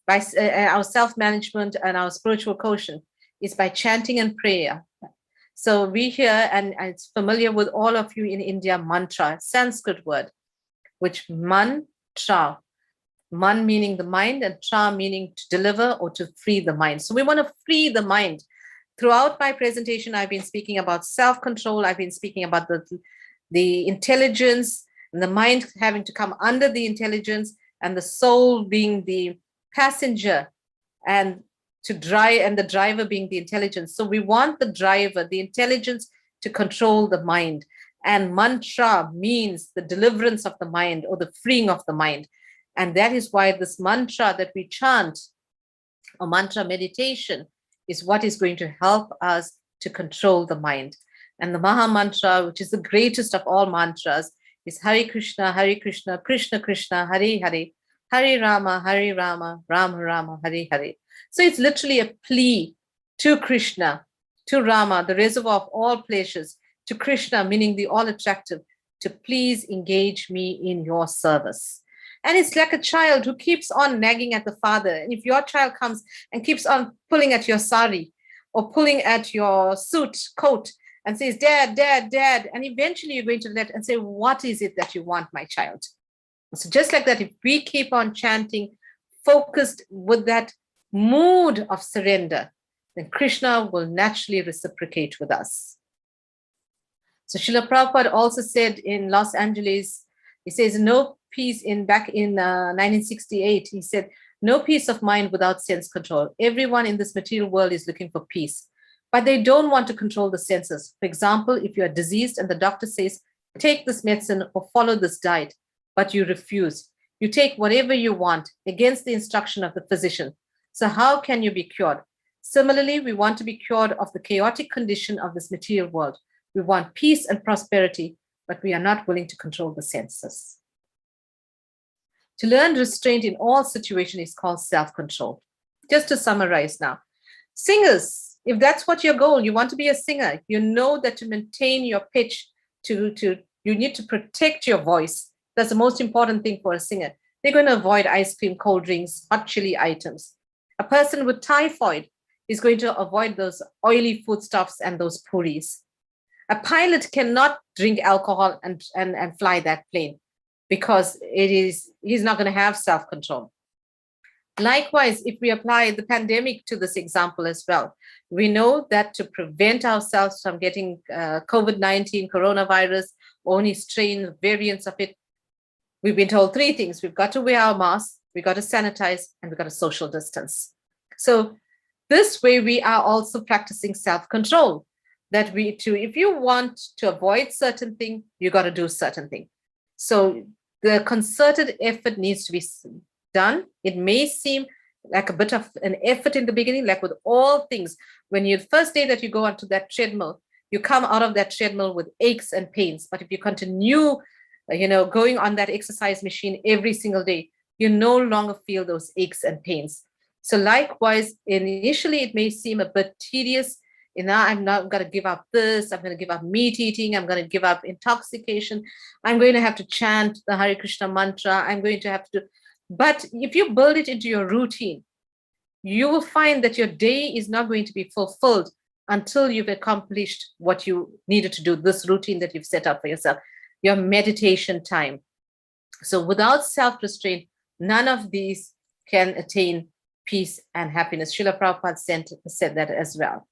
By our self-management and our spiritual quotient is by chanting and prayer. So we hear, and it's familiar with all of you in India, mantra, Sanskrit word, which mantra, man meaning the mind, and tra meaning to deliver or to free the mind. So we want to free the mind throughout my presentation, I've been speaking about self-control. I've been speaking about the intelligence and the mind having to come under the intelligence and the soul being the passenger and the driver being the intelligence. So we want the driver, the intelligence, to control the mind. And mantra means the deliverance of the mind or the freeing of the mind. And that is why this mantra that we chant, or mantra meditation, is what is going to help us to control the mind. And the Maha Mantra, which is the greatest of all mantras, is Hare Krishna, Krishna Krishna, Hare Hare, Hare Rama, Rama Rama, Hare Hare. So it's literally a plea to Krishna, to Rama, the reservoir of all pleasures, to Krishna, meaning the all-attractive, to please engage me in your service. And it's like a child who keeps on nagging at the father. And if your child comes and keeps on pulling at your sari or pulling at your coat, and says, Dad, Dad, Dad, and eventually you're going to let and say, what is it that you want, my child? So just like that, if we keep on chanting, focused with that mood of surrender, then Krishna will naturally reciprocate with us. So Srila Prabhupada also said in Los Angeles, he says, no peace back in 1968, he said, no peace of mind without sense control. Everyone in this material world is looking for peace, but they don't want to control the senses. For example, if you are diseased and the doctor says, take this medicine or follow this diet, but you refuse. You take whatever you want against the instruction of the physician. So how can you be cured? Similarly, we want to be cured of the chaotic condition of this material world. We want peace and prosperity, but we are not willing to control the senses. To learn restraint in all situations is called self-control. Just to summarize now, singers, if that's what your goal, you want to be a singer, you know that to maintain your pitch, you need to protect your voice. That's the most important thing for a singer. They're going to avoid ice cream, cold drinks, hot chili items. A person with typhoid is going to avoid those oily foodstuffs and those puris. A pilot cannot drink alcohol and fly that plane because he's not going to have self-control. Likewise, if we apply the pandemic to this example as well, we know that to prevent ourselves from getting COVID-19, coronavirus, or any strain variants of it, we've been told three things. We've got to wear our masks, we've got to sanitize, and we've got to social distance. So this way we are also practicing self-control, that if you want to avoid certain thing, you got to do certain thing. So the concerted effort needs to be done. It may seem like a bit of an effort in the beginning, like with all things. When you first day that you go onto that treadmill, you come out of that treadmill with aches and pains. But if you continue, going on that exercise machine every single day, you no longer feel those aches and pains. So likewise, initially it may seem a bit tedious. I'm not going to give up this. I'm going to give up meat eating. I'm going to give up intoxication. I'm going to have to chant the Hare Krishna mantra. I'm going to have to do. But if you build it into your routine, you will find that your day is not going to be fulfilled until you've accomplished what you needed to do, this routine that you've set up for yourself, your meditation time. So without self-restraint, none of these can attain peace and happiness. Srila Prabhupada said that as well.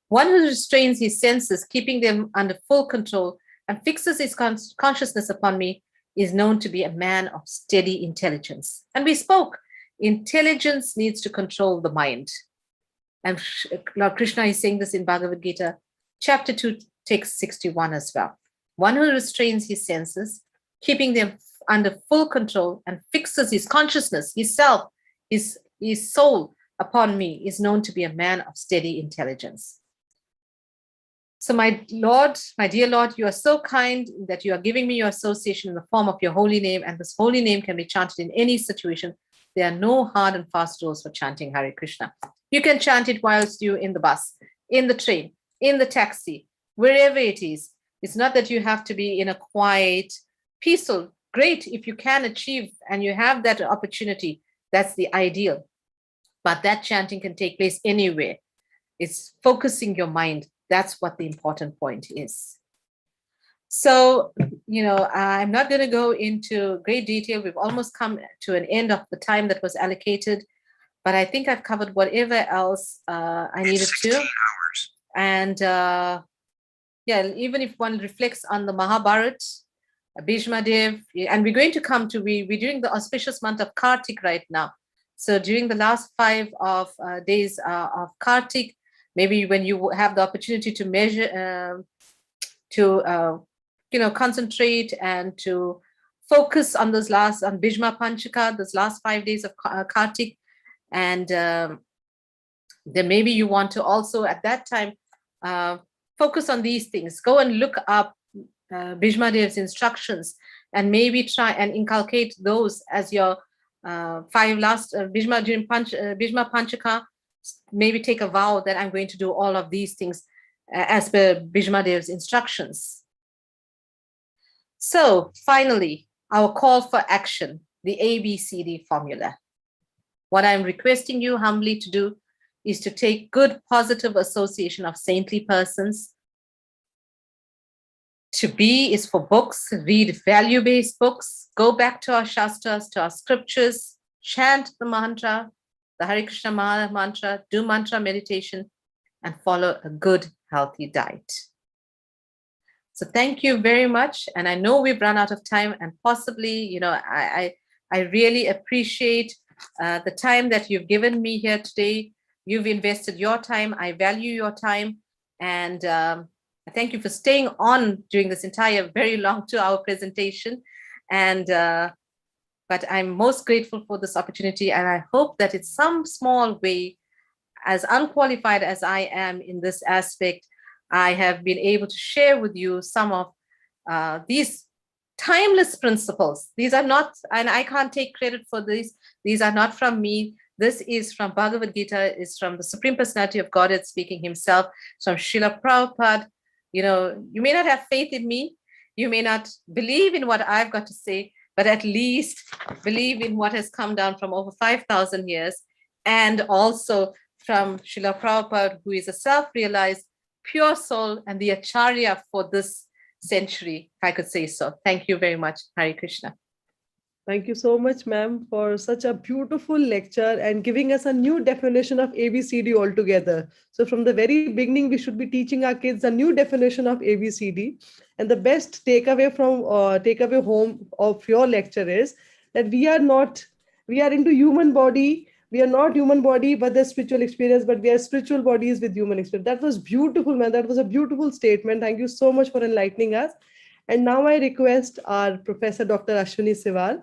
One who restrains his senses, keeping them under full control, and fixes his consciousness upon me is known to be a man of steady intelligence. And we spoke, intelligence needs to control the mind. And Lord Krishna is saying this in Bhagavad Gita, chapter 2, text 61 as well. One who restrains his senses, keeping them under full control, and fixes his consciousness, his self, his soul upon me is known to be a man of steady intelligence. So my Lord, my dear Lord, you are so kind that you are giving me your association in the form of your holy name, and this holy name can be chanted in any situation. There are no hard and fast rules for chanting Hare Krishna. You can chant it whilst you're in the bus, in the train, in the taxi, wherever it is. It's not that you have to be in a quiet, peaceful, great if you can achieve and you have that opportunity. That's the ideal. But that chanting can take place anywhere. It's focusing your mind. That's what the important point is. So, I'm not going to go into great detail. We've almost come to an end of the time that was allocated. but I think I've covered whatever else I needed to. And yeah, even if one reflects on the Mahabharat, Bhishma Dev, and we're going to come to, we're doing the auspicious month of Kartik right now. So during the last 5 days of Kartik, maybe when you have the opportunity to measure, concentrate and to focus on those last, on Bhishma Panchaka, those last 5 days of Kartik. And then maybe you want to also at that time focus on these things. Go and look up Bhishma Dev's instructions and maybe try and inculcate those as your 5 last Bhishma during Bhishma Panchaka. Maybe take a vow that I'm going to do all of these things as per Bhishma Dev's instructions. So finally, our call for action, the ABCD formula. What I'm requesting you humbly to do is to take good positive association of saintly persons. To be is for books, read value-based books, go back to our Shastras, to our scriptures, chant the mantra, the Hare Krishna mantra, do mantra meditation, and follow a good, healthy diet. So thank you very much. And I know we've run out of time, and possibly, I really appreciate the time that you've given me here today. You've invested your time. I value your time. And thank you for staying on during this entire very long 2-hour presentation. And but I'm most grateful for this opportunity. And I hope that in some small way, as unqualified as I am in this aspect, I have been able to share with you some of these timeless principles. These are not, and I can't take credit for these. These are not from me. This is from Bhagavad Gita, is from the Supreme Personality of Godhead speaking himself, from Srila Prabhupada. You may not have faith in me. You may not believe in what I've got to say, but at least believe in what has come down from over 5,000 years, and also from Srila Prabhupada, who is a self-realized pure soul and the Acharya for this century, if I could say so. Thank you very much. Hare Krishna. Thank you so much, ma'am, for such a beautiful lecture and giving us a new definition of ABCD altogether. So from the very beginning, we should be teaching our kids a new definition of ABCD. And the best takeaway home of your lecture is that we are into human body. We are not human body, but the spiritual experience, but we are spiritual bodies with human experience. That was beautiful, man. That was a beautiful statement. Thank you so much for enlightening us. And now I request our Professor Dr. Ashwini Sewal,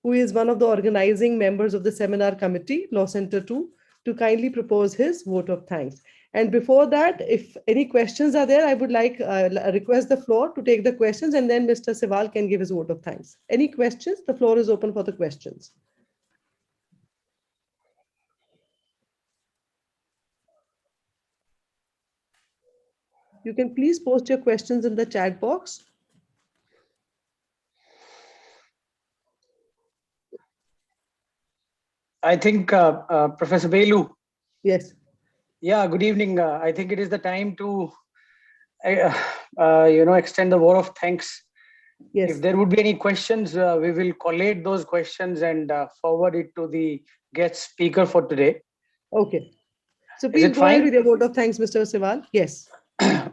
who is one of the organizing members of the seminar committee, Law Center 2, to kindly propose his vote of thanks. And before that, if any questions are there, I would like request the floor to take the questions, and then Mr. Sewal can give his vote of thanks. Any questions? The floor is open for the questions. You can please post your questions in the chat box. I think Professor Belu. Yes. Yeah, good evening. I think it is the time to, extend the vote of thanks. Yes. If there would be any questions, we will collate those questions and forward it to the guest speaker for today. Okay. So please go ahead with your vote of thanks, Mr. Sewal. Yes.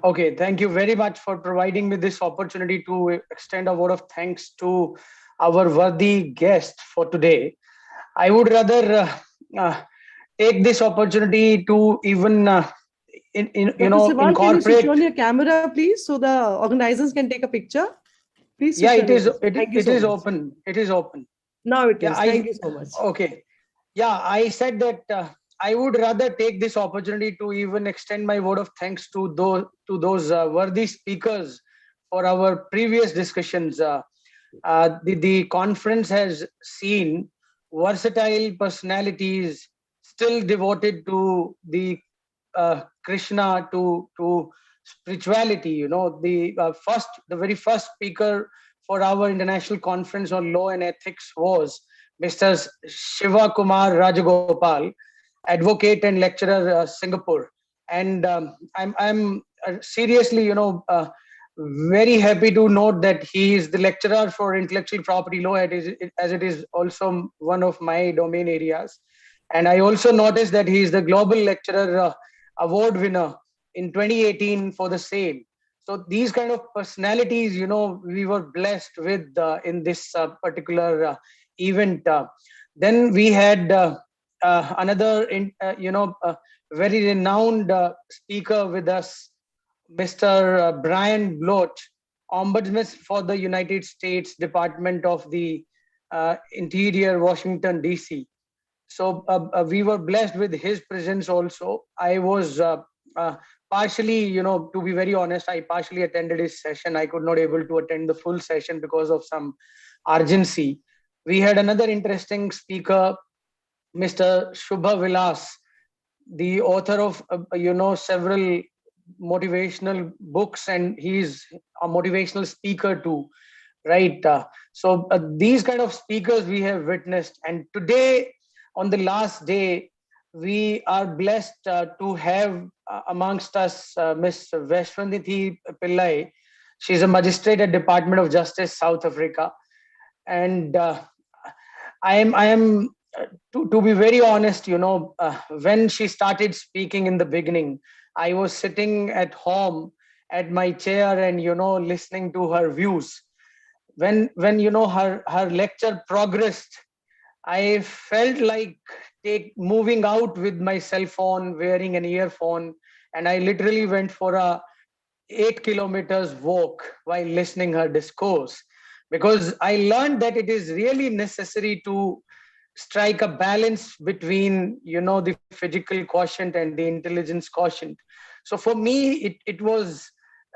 Okay, thank you very much for providing me this opportunity to extend a vote of thanks to our worthy guest for today. I would rather take this opportunity to even Sewal, incorporate. can you switch on your camera, please, so the organizers can take a picture? Please. Yeah, it is open. It is open. Now it is. Thank you so much. Okay. Yeah, I said that I would rather take this opportunity to even extend my vote of thanks to those worthy speakers for our previous discussions. The conference has seen versatile personalities still devoted to the Krishna, to spirituality. The very first speaker for our international conference on law and ethics was Mr. Shiva Kumar Rajagopal, advocate and lecturer, Singapore. And I'm seriously, very happy to note that he is the lecturer for intellectual property law, as it is also one of my domain areas. And I also noticed that he is the Global Lecturer Award winner in 2018 for the same. So these kind of personalities, we were blessed with in this particular event. Then we had another, very renowned speaker with us, Mr. Brian Bloch, Ombudsman for the United States Department of the Interior, Washington, D.C. So we were blessed with his presence also. I was partially, to be very honest, I partially attended his session. I could not able to attend the full session because of some urgency. We had another interesting speaker, Mr. Shubha Vilas, the author of, several motivational books, and he's a motivational speaker too, right? So these kind of speakers we have witnessed. And today, on the last day, we are blessed to have amongst us Miss Vasanthie Pillai. She's a magistrate at Department of Justice, South Africa. And I am to be very honest, when she started speaking in the beginning, I was sitting at home at my chair and, listening to her views. When her lecture progressed, I felt like moving out with my cell phone, wearing an earphone, and I literally went for a 8 kilometers walk while listening her discourse, because I learned that it is really necessary to strike a balance between, the physical quotient and the intelligence quotient. So for me, it was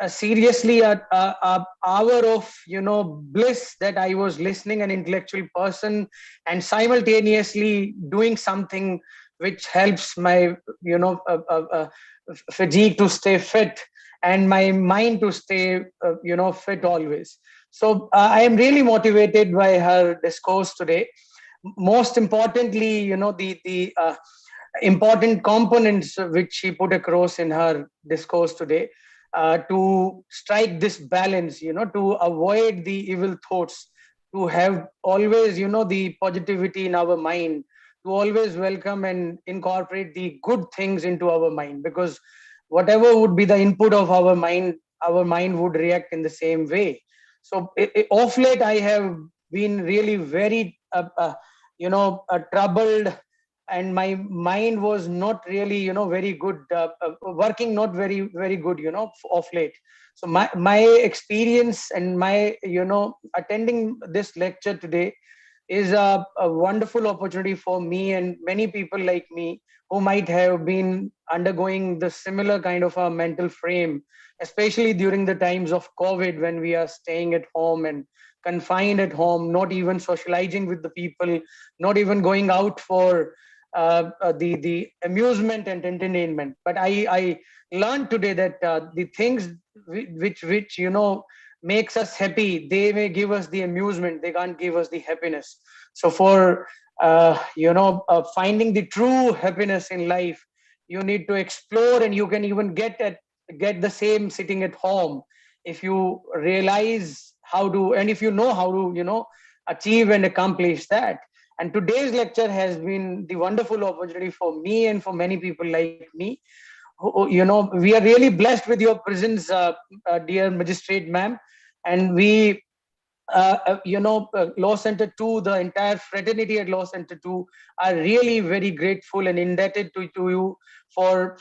seriously a hour of, bliss, that I was listening an intellectual person and simultaneously doing something which helps my, physique to stay fit and my mind to stay, fit always. So I am really motivated by her discourse today. Most importantly, the important components which she put across in her discourse today, to strike this balance, to avoid the evil thoughts, to have always, the positivity in our mind, to always welcome and incorporate the good things into our mind, because whatever would be the input of our mind would react in the same way. So off late, I have been really very, troubled, and my mind was not really, very good, working not very, very good, off late. So my experience and my, attending this lecture today is a wonderful opportunity for me and many people like me who might have been undergoing the similar kind of a mental frame, especially during the times of COVID, when we are staying at home and confined at home, not even socializing with the people, not even going out for the amusement and entertainment. But I learned today that the things which makes us happy, they may give us the amusement, they can't give us the happiness. So for finding the true happiness in life, you need to explore, and you can even get the same sitting at home, if you realize how to, and if you know how to achieve and accomplish that. And today's lecture has been the wonderful opportunity for me and for many people like me. We are really blessed with your presence, dear Magistrate ma'am. And we, Law Center 2, the entire fraternity at Law Center 2 are really very grateful and indebted to you for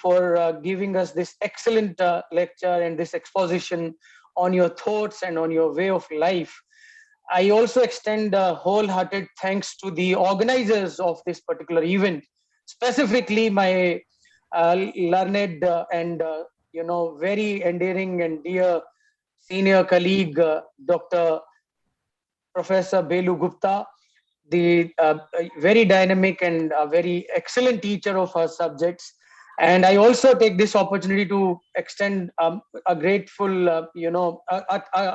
giving us this excellent lecture and this exposition on your thoughts and on your way of life. I also extend wholehearted thanks to the organizers of this particular event, specifically my learned and very endearing and dear senior colleague, Dr. Professor Belu Gupta, the very dynamic and very excellent teacher of her subjects. And I also take this opportunity to extend a grateful, a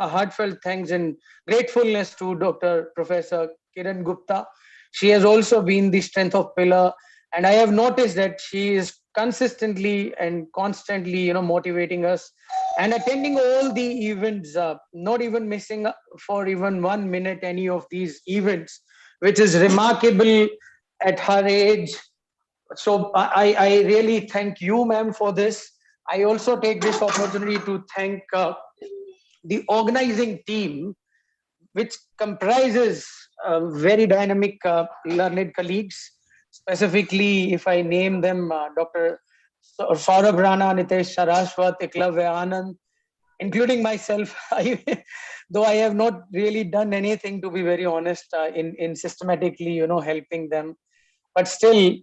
heartfelt thanks and gratefulness to Dr. Professor Kiran Gupta. She has also been the strength of pillar, and I have noticed that she is consistently and constantly, motivating us and attending all the events, not even missing for even 1 minute any of these events, which is remarkable at her age, So I really thank you, ma'am, for this. I also take this opportunity to thank the organizing team, which comprises very dynamic learned colleagues. Specifically, if I name them, Dr. Saurabh Rana, Nitesh Saraswat, Eklavya Anand, including myself, though I have not really done anything, to be very honest, in systematically, helping them, but still,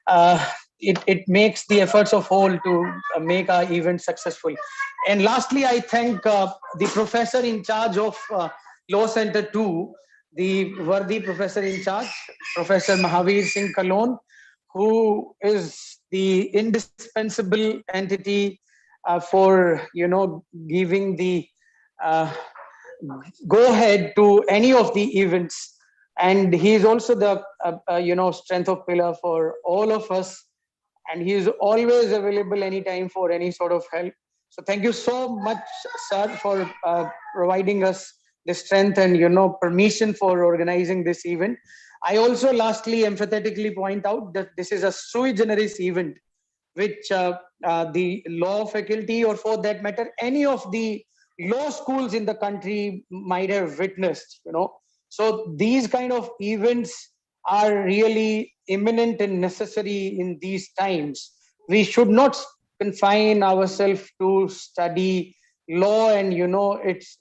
uh, it makes the efforts of whole to make our event successful. And lastly, I thank the professor in charge of Law Center 2, the worthy professor in charge, Professor Mahavir Singh Kalon, who is the indispensable entity for giving the uh, go ahead to any of the events, and he is also the strength of pillar for all of us, and he is always available anytime for any sort of help. So thank you so much, sir, for providing us the strength and permission for organizing this event. I also lastly emphatically point out that this is a sui generis event, which the law faculty, or for that matter any of the law schools in the country, might have witnessed. So these kind of events are really imminent and necessary in these times. We should not confine ourselves to study law and its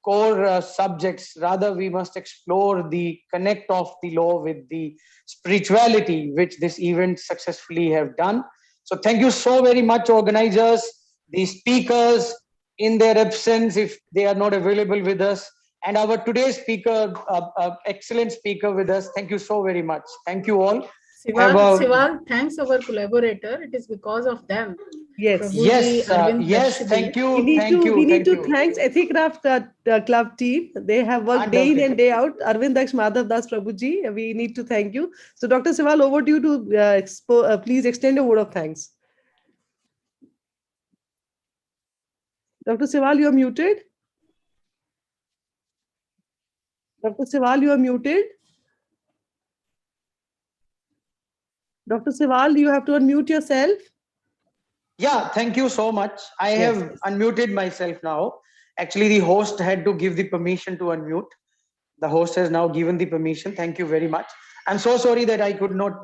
core subjects. Rather, we must explore the connect of the law with the spirituality, which this event successfully have done. So thank you so very much, organizers, the speakers in their absence, if they are not available with us, and our today's speaker, excellent speaker with us. Thank you so very much. Thank you all. Sival, thanks our collaborator. It is because of them. Yes. Prabhuji, Yes, Arvind yes, Dakshidi. thank you, We need thank to, you, we need thank to you. thanks Ethicraft club team. They have worked day in and day out. Arvind Daksh, Madhav Das, Prabhuji, we need to thank you. So Dr. Sival, over to you to please extend a word of thanks. Dr. Sival, you are muted. Dr. Sival, you are muted. Dr. Sival, you have to unmute yourself. Yeah, thank you so much. I Yes, have yes. unmuted myself now. Actually, the host had to give the permission to unmute. The host has now given the permission. Thank you very much. I'm so sorry that I could not,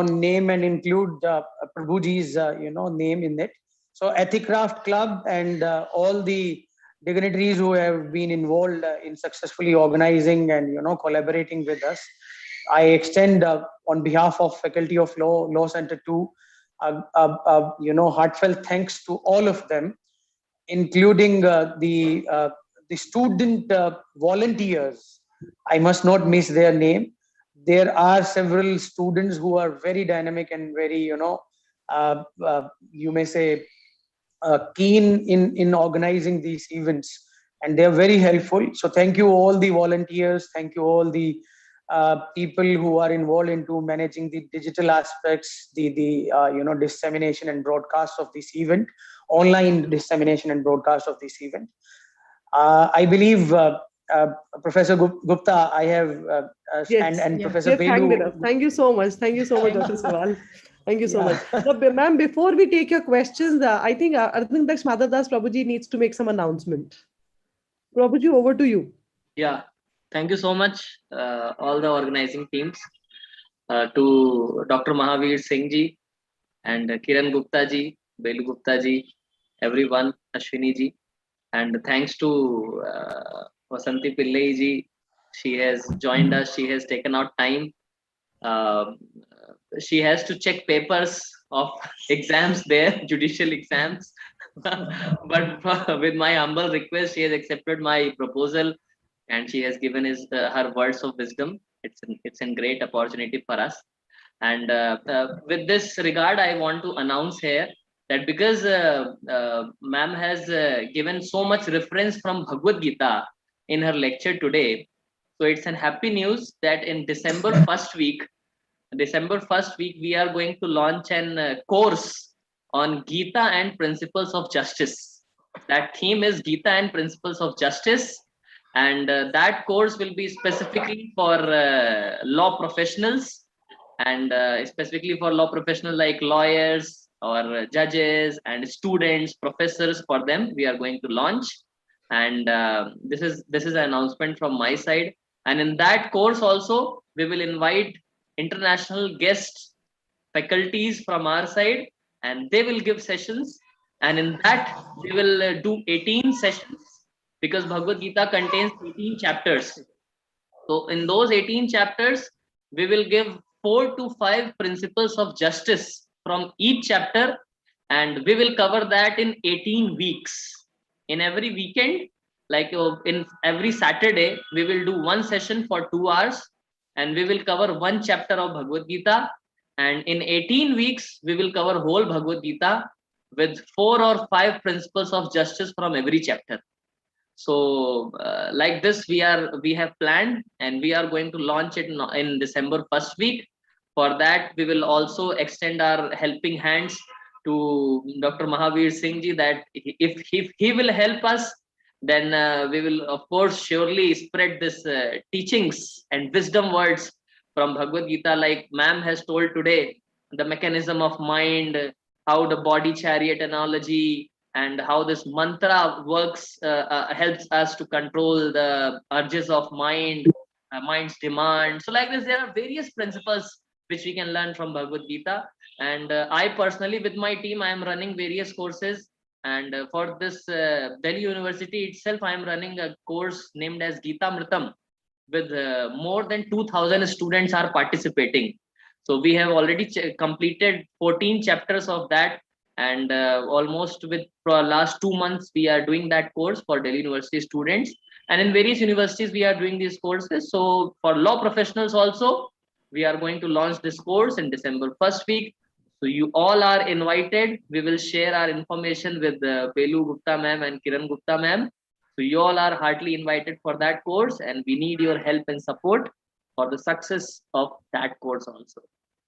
name and include Prabhuji's, name in it. So Ethicraft Club and all the dignitaries who have been involved in successfully organizing and, collaborating with us. I extend on behalf of Faculty of Law Center 2, heartfelt thanks to all of them, including the student volunteers. I must not miss their name. There are several students who are very dynamic and very, you may say, keen in organizing these events, and they're very helpful. So thank you all the volunteers. Thank you all the people who are involved into managing the digital aspects, the dissemination and broadcast of this event, online dissemination and broadcast of this event. I believe Professor Gupta, I have Yes. and Yeah. Professor You're thanked Belu. enough. Thank you so much. Thank you so much, Thank Dr. you. Sival. Thank you so Yeah. much. Now, ma'am, before we take your questions, I think Arvind Daksh, Madhav Das, Prabhuji needs to make some announcement. Prabhuji, over to you. Yeah, thank you so much, all the organizing teams, to Dr. Mahavir Singh ji and Kiran Gupta ji, Belu Gupta ji, everyone, Ashwini ji, and thanks to Vasanthie Pillai ji. She has joined us. She has taken out time. Um she has to check papers of exams there, judicial exams. But with my humble request, she has accepted my proposal and she has given her words of wisdom. It's a great opportunity for us. And with this regard, I want to announce here that because ma'am has given so much reference from Bhagavad Gita in her lecture today, so it's an happy news that in December 1st week, we are going to launch an course on Gita and principles of justice. That theme is Gita and principles of justice. And that course will be specifically for law professionals and specifically for law professionals like lawyers or judges and students, professors, for them we are going to launch. And this is an announcement from my side. And in that course also we will invite international guests, faculties from our side, and they will give sessions. And in that we will do 18 sessions, because Bhagavad Gita contains 18 chapters. So in those 18 chapters, we will give 4 to 5 principles of justice from each chapter, and we will cover that in 18 weeks. In every weekend, like in every Saturday, we will do one session for 2 hours, and we will cover one chapter of Bhagavad Gita. And in 18 weeks, we will cover whole Bhagavad Gita with 4 or 5 principles of justice from every chapter. So like this we have planned, and we are going to launch it in December first week. For that we will also extend our helping hands to Dr. Mahavir Singh ji, that if he will help us, then we will of course surely spread this teachings and wisdom words from Bhagavad Gita, like ma'am has told today, the mechanism of mind, how the body chariot analogy, and how this mantra works, helps us to control the urges of mind, mind's demand. So like this, there are various principles which we can learn from Bhagavad Gita. And I personally, with my team, I am running various courses. And for this Delhi University itself, I am running a course named as Gita Mritam, with more than 2,000 students are participating. So we have already completed 14 chapters of that. And almost with last 2 months we are doing that course for Delhi University students, and in various universities we are doing these courses. So for law professionals also, we are going to launch this course in December first week. So you all are invited. We will share our information with Belu Gupta ma'am and Kiran Gupta ma'am. So you all are heartily invited for that course, and we need your help and support for the success of that course also.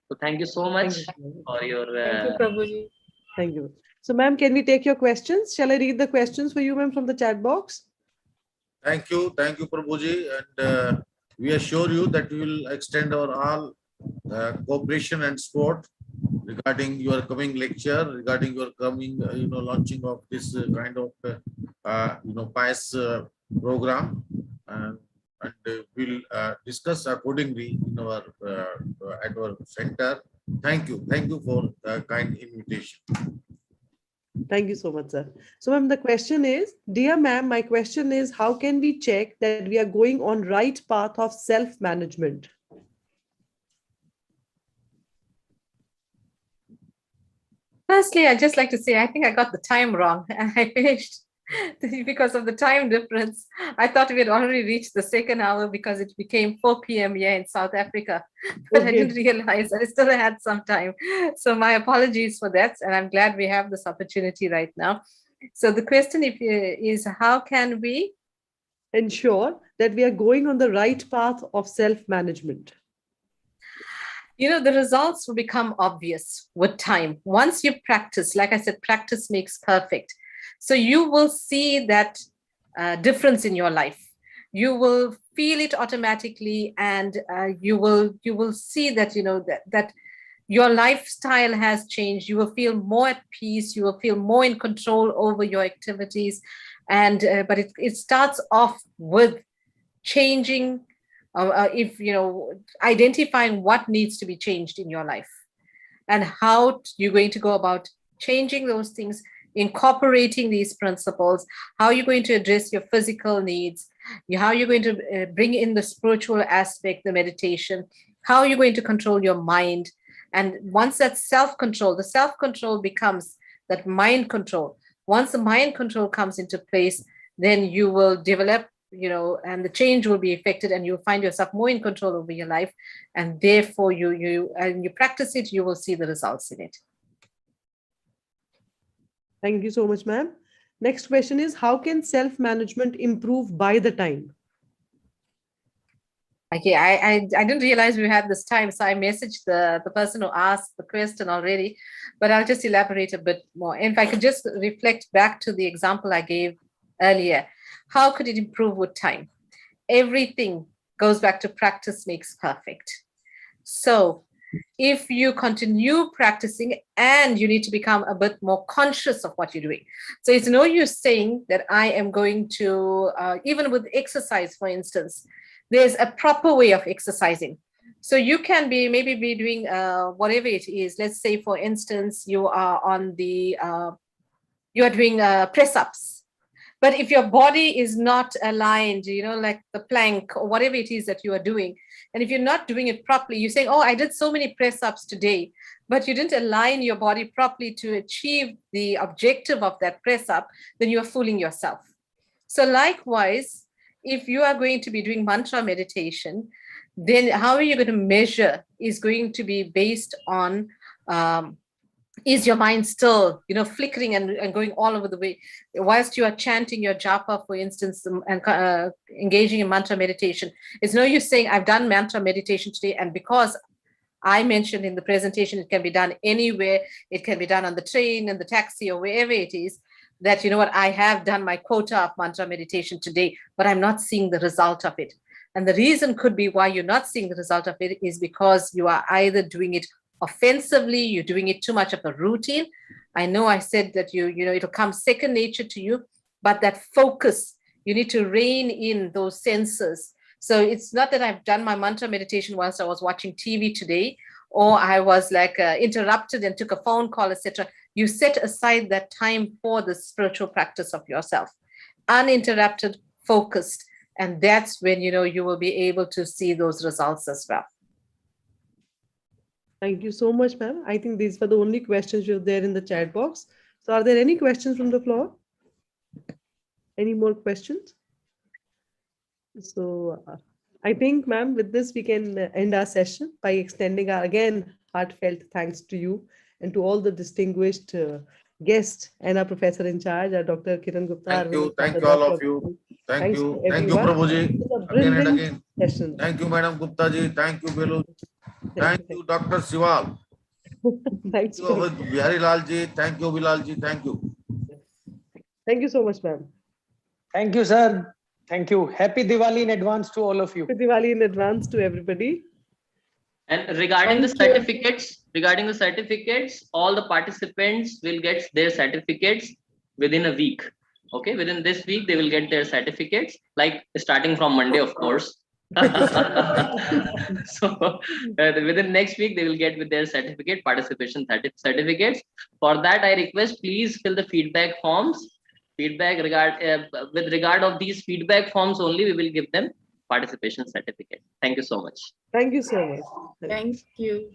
So thank you so much for your Thank you, Prabhuji. Thank you. So, ma'am, can we take your questions? Shall I read the questions for you, ma'am, from the chat box? Thank you, Prabhuji, and we assure you that we will extend our all cooperation and support regarding your coming lecture, regarding your coming, launching of this kind of, pious program, and we'll discuss accordingly in our at our center. Thank you for the kind invitation. Thank you so much, sir. So, ma'am, the question is, dear ma'am, my question is, how can we check that we are going on right path of self-management? Firstly, I'd just like to say, I think I got the time wrong. I finished because of the time difference. I thought we had already reached the second hour because it became 4 p.m. here in South Africa, but I didn't realize I still had some time. So my apologies for that. And I'm glad we have this opportunity right now. So the question is, how can we ensure that we are going on the right path of self-management? The results will become obvious with time. Once you practice, like I said, practice makes perfect. So you will see that difference in your life. You will feel it automatically, and you will see that that your lifestyle has changed. You will feel more at peace. You will feel more in control over your activities, and but it starts off with changing. Identifying what needs to be changed in your life, and how you're going to go about changing those things, incorporating these principles, how you're going to address your physical needs, how you're going to bring in the spiritual aspect, the meditation, how you're going to control your mind. And once that self-control, the self-control becomes that mind control. Once the mind control comes into place, then you will develop, and the change will be effected, and you'll find yourself more in control over your life. And therefore, you practice it, you will see the results in it. Thank you so much, ma'am. Next question is, how can self-management improve by the time? Okay, I didn't realize we had this time, so I messaged the person who asked the question already, but I'll just elaborate a bit more. If I could just reflect back to the example I gave earlier, how could it improve with time? Everything goes back to practice makes perfect. So if you continue practicing, and you need to become a bit more conscious of what you're doing. So it's no use saying that I am going to, even with exercise, for instance, there's a proper way of exercising. So you can maybe be doing whatever it is. Let's say, for instance, you are on the, you are doing press-ups. But if your body is not aligned, like the plank or whatever it is that you are doing, and if you're not doing it properly, you're saying, oh, I did so many press-ups today, but you didn't align your body properly to achieve the objective of that press-up, then you are fooling yourself. So likewise, if you are going to be doing mantra meditation, then how are you going to measure is going to be based on, is your mind still, flickering and going all over the way? Whilst you are chanting your japa, for instance, and engaging in mantra meditation, it's no use saying, I've done mantra meditation today, and because I mentioned in the presentation, it can be done anywhere. It can be done on the train, in the taxi, or wherever it is, that, I have done my quota of mantra meditation today, but I'm not seeing the result of it. And the reason could be why you're not seeing the result of it is because you are either doing it offensively, you're doing it too much of a routine. I know I said that it'll come second nature to you, but that focus, you need to rein in those senses. So it's not that I've done my mantra meditation whilst I was watching TV today, or I was like interrupted and took a phone call, etc. You set aside that time for the spiritual practice of yourself, uninterrupted, focused, and that's when you will be able to see those results as well. Thank you so much, ma'am. I think these were the only questions which were there in the chat box. So are there any questions from the floor? Any more questions? So I think, ma'am, with this, we can end our session by extending our, again, heartfelt thanks to you and to all the distinguished guests and our professor in charge, our Dr. Kiran Gupta. Thank you all of you. Thank you, Prabhuji. Again and again. Session. Thank you, Madam Gupta ji. Thank you, Belu. Thank you, Dr. Siwal. Thanks. Thank you, Bihari Lal ji. Thank you, Bilal ji. Thank you. Thank you so much, ma'am. Thank you, sir. Thank you. Happy Diwali in advance to all of you. Happy Diwali in advance to everybody. And regarding the certificates, all the participants will get their certificates within a week. Okay, within this week, they will get their certificates, like starting from Monday, of course. So within next week, they will get with their participation certificates. For that, I request, please fill the feedback forms. With regard of these feedback forms only, we will give them participation certificate. Thank you so much. Thank you so much. Thank you.